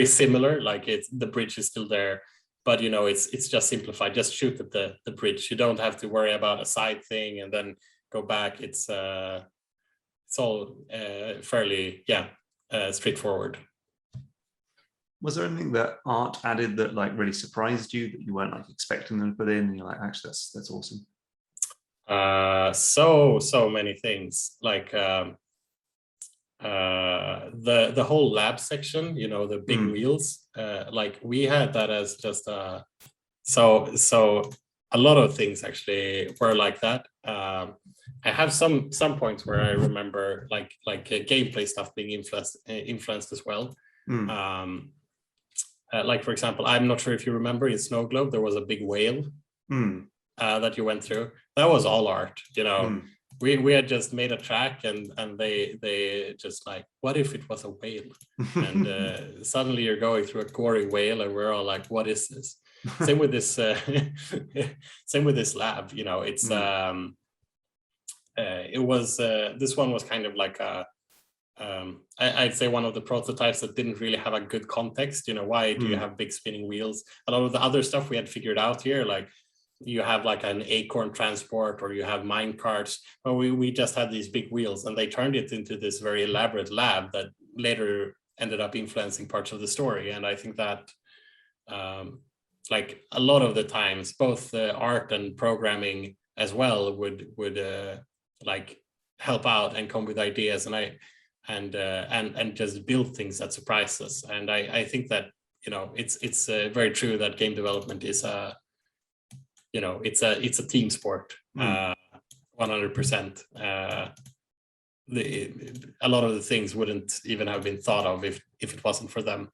similar. Like, the bridge is still there, but you know, it's just simplified. Just shoot at the bridge. You don't have to worry about a side thing and then go back. It's all fairly straightforward. Was there anything that art added that like really surprised you, that you weren't like expecting them to put in, and you're like, actually that's awesome? So many things. Like the whole lab section, you know, the big wheels, like we had that as just so a lot of things actually were like that. I have some points where I remember like gameplay stuff being influenced as well. Like, for example, I'm not sure if you remember, in Snow Globe there was a big whale that you went through. That was all art, you know. We had just made a track, and they just like, what if it was a whale? And suddenly you're going through a gory whale, and we're all like, what is this? Same with this same with this lab, you know. It's it was this one was kind of like a I'd say one of the prototypes that didn't really have a good context. You know, why do you have big spinning wheels? A lot of the other stuff we had figured out here, like you have like an acorn transport, or you have mine carts, but we just had these big wheels, and they turned it into this very elaborate lab that later ended up influencing parts of the story. And I think that like a lot of the times, both art and programming as well would like help out and come with ideas, and just build things that surprise us. And I think that, you know, it's very true that game development is a, you know, it's a team sport, 100%. A lot of the things wouldn't even have been thought of if it wasn't for them.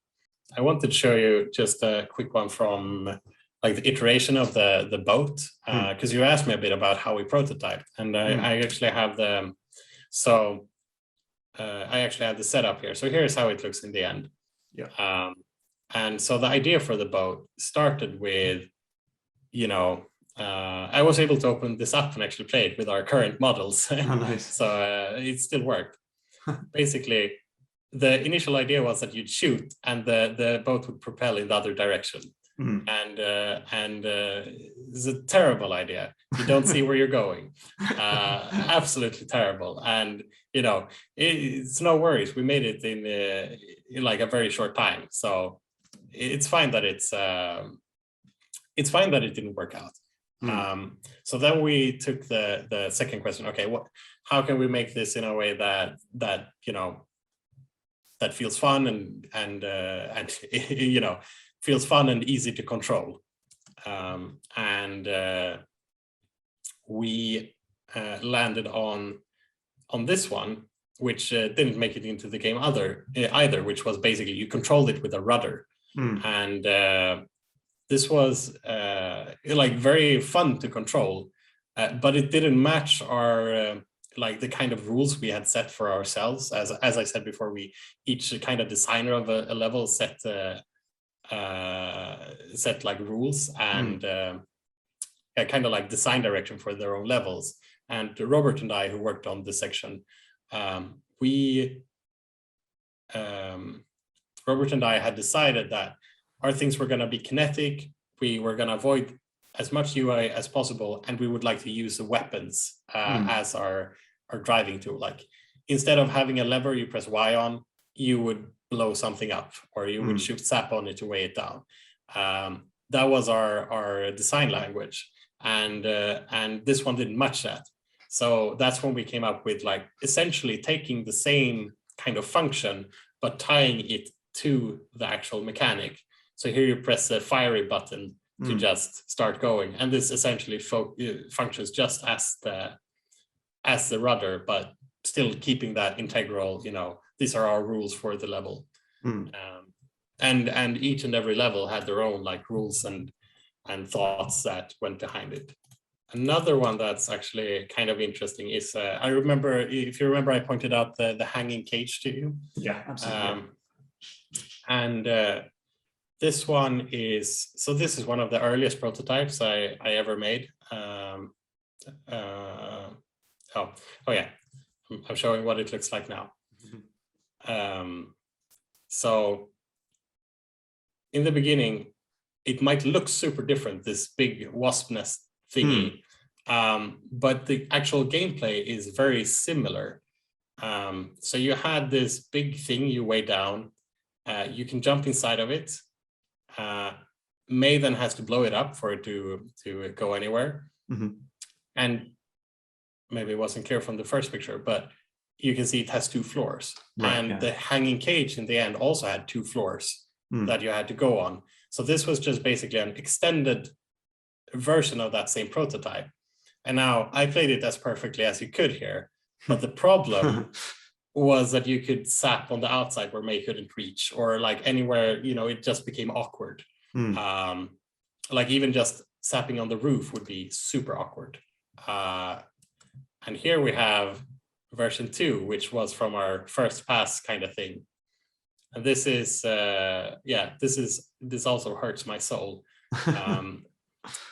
I wanted to show you just a quick one from like the iteration of the boat, because you asked me a bit about how we prototyped, and I actually have the setup here. So here's how it looks in the end. Yeah. And so the idea for the boat started with, you know, I was able to open this up and actually play it with our current models. Oh, nice. So it still worked. Basically, the initial idea was that you'd shoot and the boat would propel in the other direction. And it's a terrible idea. You don't see where you're going. Absolutely terrible. And, you know, it's no worries. We made it in like a very short time. So it's fine that it's fine that it didn't work out. So then we took the second question. Okay, how can we make this in a way that you know, that feels fun and you know, feels fun and easy to control. And we landed on this one, didn't make it into the game either, which was basically you controlled it with a rudder. And this was like very fun to control, but it didn't match our like the kind of rules we had set for ourselves. As I said before, we each kind of designer of a level set like rules and kind of like design direction for their own levels. And Robert and I, who worked on this section, Robert and I had decided that our things were going to be kinetic. We were going to avoid as much UI as possible, and we would like to use the weapons as our driving tool. Like instead of having a lever you press Y on, you would blow something up, or you would shoot sap on it to weigh it down. That was our design language, and this one didn't match that. So that's when we came up with like essentially taking the same kind of function but tying it to the actual mechanic. So here you press the fiery button to just start going, and this essentially functions just as the rudder, but still keeping that integral. You know, these are our rules for the level, and each and every level had their own like rules and thoughts that went behind it. Another one that's actually kind of interesting is I remember, if you remember, I pointed out the hanging cage to you. Yeah, absolutely. And this one is, so this is one of the earliest prototypes I ever made. Oh yeah, I'm showing what it looks like now. So in the beginning, it might look super different, this big wasp nest thingy, but the actual gameplay is very similar. So you had this big thing you weigh down, you can jump inside of it. May then has to blow it up for it to go anywhere. And maybe it wasn't clear from the first picture, but you can see it has 2 floors. Right, and the hanging cage in the end also had 2 floors that you had to go on. So this was just basically an extended version of that same prototype. And now I played it as perfectly as you could here, but the problem was that you could sap on the outside where May couldn't reach, or like anywhere, you know, it just became awkward. Like even just sapping on the roof would be super awkward. And here we have version 2, which was from our first pass kind of thing. And this is, this also hurts my soul.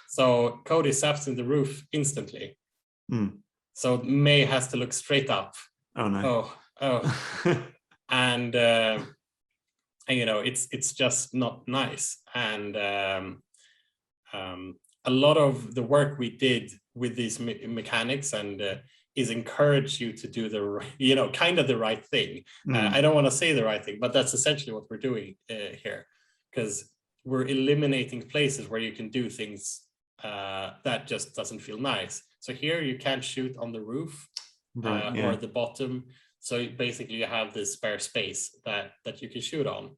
So Cody saps in the roof instantly. So May has to look straight up. Oh no. Oh. And you know, it's just not nice. And a lot of the work we did with these mechanics and is encourage you to do the, you know, kind of the right thing. I don't want to say the right thing, but that's essentially what we're doing here, because we're eliminating places where you can do things that just doesn't feel nice. So here you can't shoot on the roof or the bottom. So basically you have this spare space that you can shoot on.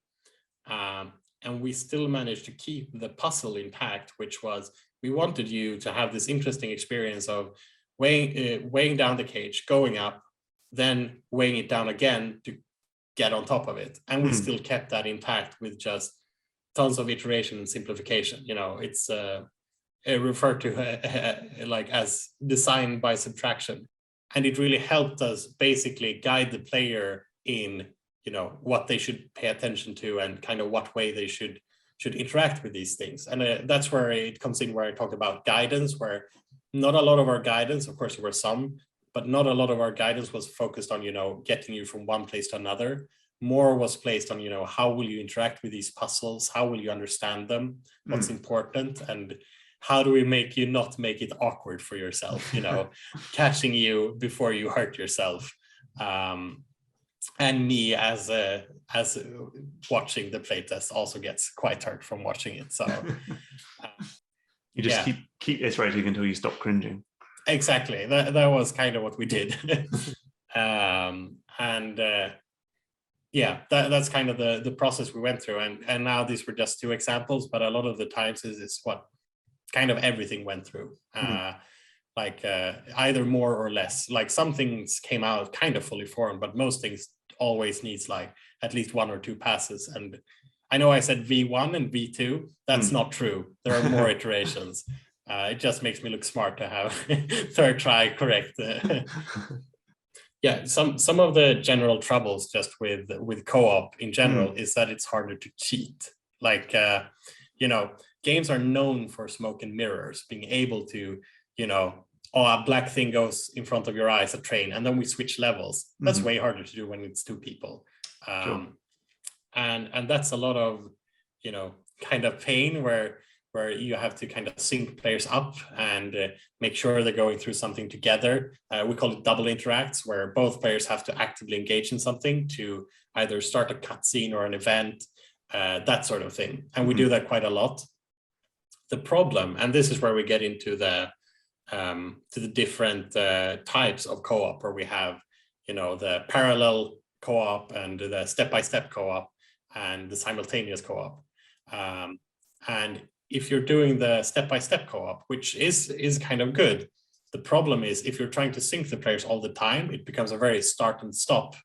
And we still managed to keep the puzzle intact, which was, we wanted you to have this interesting experience of weighing down the cage, going up, then weighing it down again to get on top of it. And we still kept that intact with just tons of iteration and simplification. You know, it's referred to like as design by subtraction. And it really helped us basically guide the player in, you know, what they should pay attention to and kind of what way they should interact with these things. And that's where it comes in, where I talked about guidance, where not a lot of our guidance, of course there were some, but not a lot of our guidance was focused on, you know, getting you from one place to another. More was placed on, you know, how will you interact with these puzzles? How will you understand them? What's important? And how do we make you not make it awkward for yourself, you know, catching you before you hurt yourself. And me as watching the playtest also gets quite hurt from watching it. So you just keep iterating until you stop cringing. Exactly. That was kind of what we did. That's kind of the process we went through. And now these were just 2 examples, but a lot of the times is what kind of everything went through. like either more or less. Like some things came out kind of fully formed, but most things always needs like at least 1 or 2 passes. And I know I said V1 and V2. That's not true. There are more iterations. It just makes me look smart to have third try correct. Yeah, some of the general troubles just with co-op in general is that it's harder to cheat. Like you know, games are known for smoke and mirrors, being able to, you know, oh, a black thing goes in front of your eyes, a train, and then we switch levels. That's way harder to do when it's 2 people. Sure. And that's a lot of, you know, kind of pain where you have to kind of sync players up and make sure they're going through something together. We call it double interacts, where both players have to actively engage in something to either start a cutscene or an event, that sort of thing. And we do that quite a lot. The problem, and this is where we get into the to the different types of co-op, where we have, you know, the parallel co-op and the step-by-step co-op and the simultaneous co-op. And if you're doing the step-by-step co-op, which is kind of good, the problem is if you're trying to sync the players all the time, it becomes a very start and stop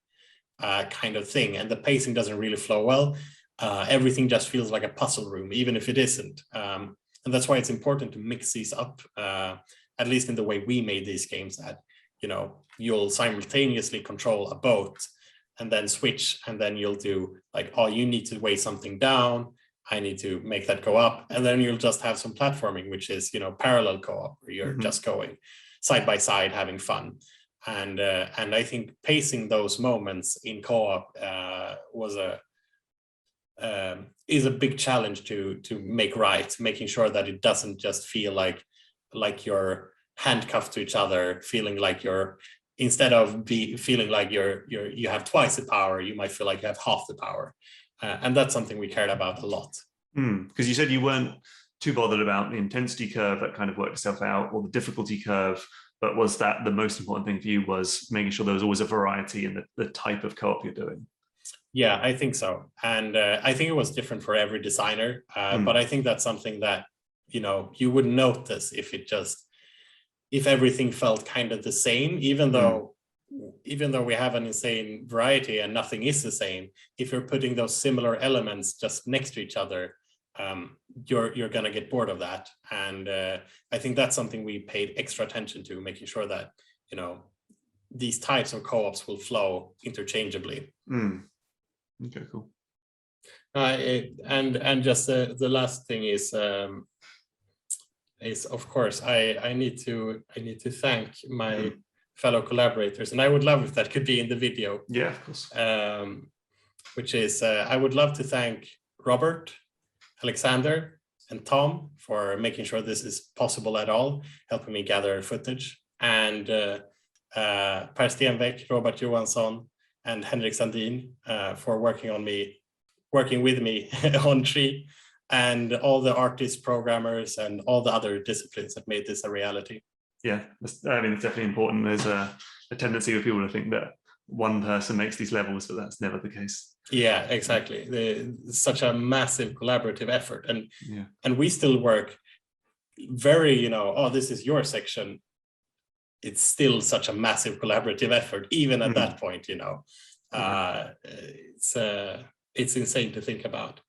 kind of thing, and the pacing doesn't really flow well. Everything just feels like a puzzle room, even if it isn't. And that's why it's important to mix these up, at least in the way we made these games, that, you know, you'll simultaneously control a boat and then switch, and then you'll do like, oh, you need to weigh something down, I need to make that go up, and then you'll just have some platforming, which is, you know, parallel co-op, where you're just going side by side having fun. And I think pacing those moments in co-op is a big challenge to make right, making sure that it doesn't just feel like you're handcuffed to each other, feeling like you're, instead of feeling like you have twice the power, you might feel like you have half the power. And that's something we cared about a lot. Because you said you weren't too bothered about the intensity curve that kind of worked itself out, or the difficulty curve, but was that the most important thing for you, was making sure there was always a variety in the type of co-op you're doing? Yeah, I think so. And I think it was different for every designer, but I think that's something that, you know, you wouldn't notice if everything felt kind of the same, even though we have an insane variety and nothing is the same. If you're putting those similar elements just next to each other, you're gonna get bored of that. And I think that's something we paid extra attention to, making sure that, you know, these types of co-ops will flow interchangeably. Okay, cool. And just the last thing is of course I need to thank my fellow collaborators, and I would love if that could be in the video. Yeah, of course. Which is I would love to thank Robert, Alexander, and Tom for making sure this is possible at all, helping me gather footage, and Per Stenbeck, Robert Johansson, and Henrik Sandin for working with me on Tree, and all the artists, programmers, and all the other disciplines that made this a reality. Yeah, I mean, it's definitely important. There's a tendency of people to think that one person makes these levels, but that's never the case. Yeah, exactly. Such a massive collaborative effort, and we still work very, you know, oh, this is your section. It's still such a massive collaborative effort, even at that point, you know. It's insane to think about.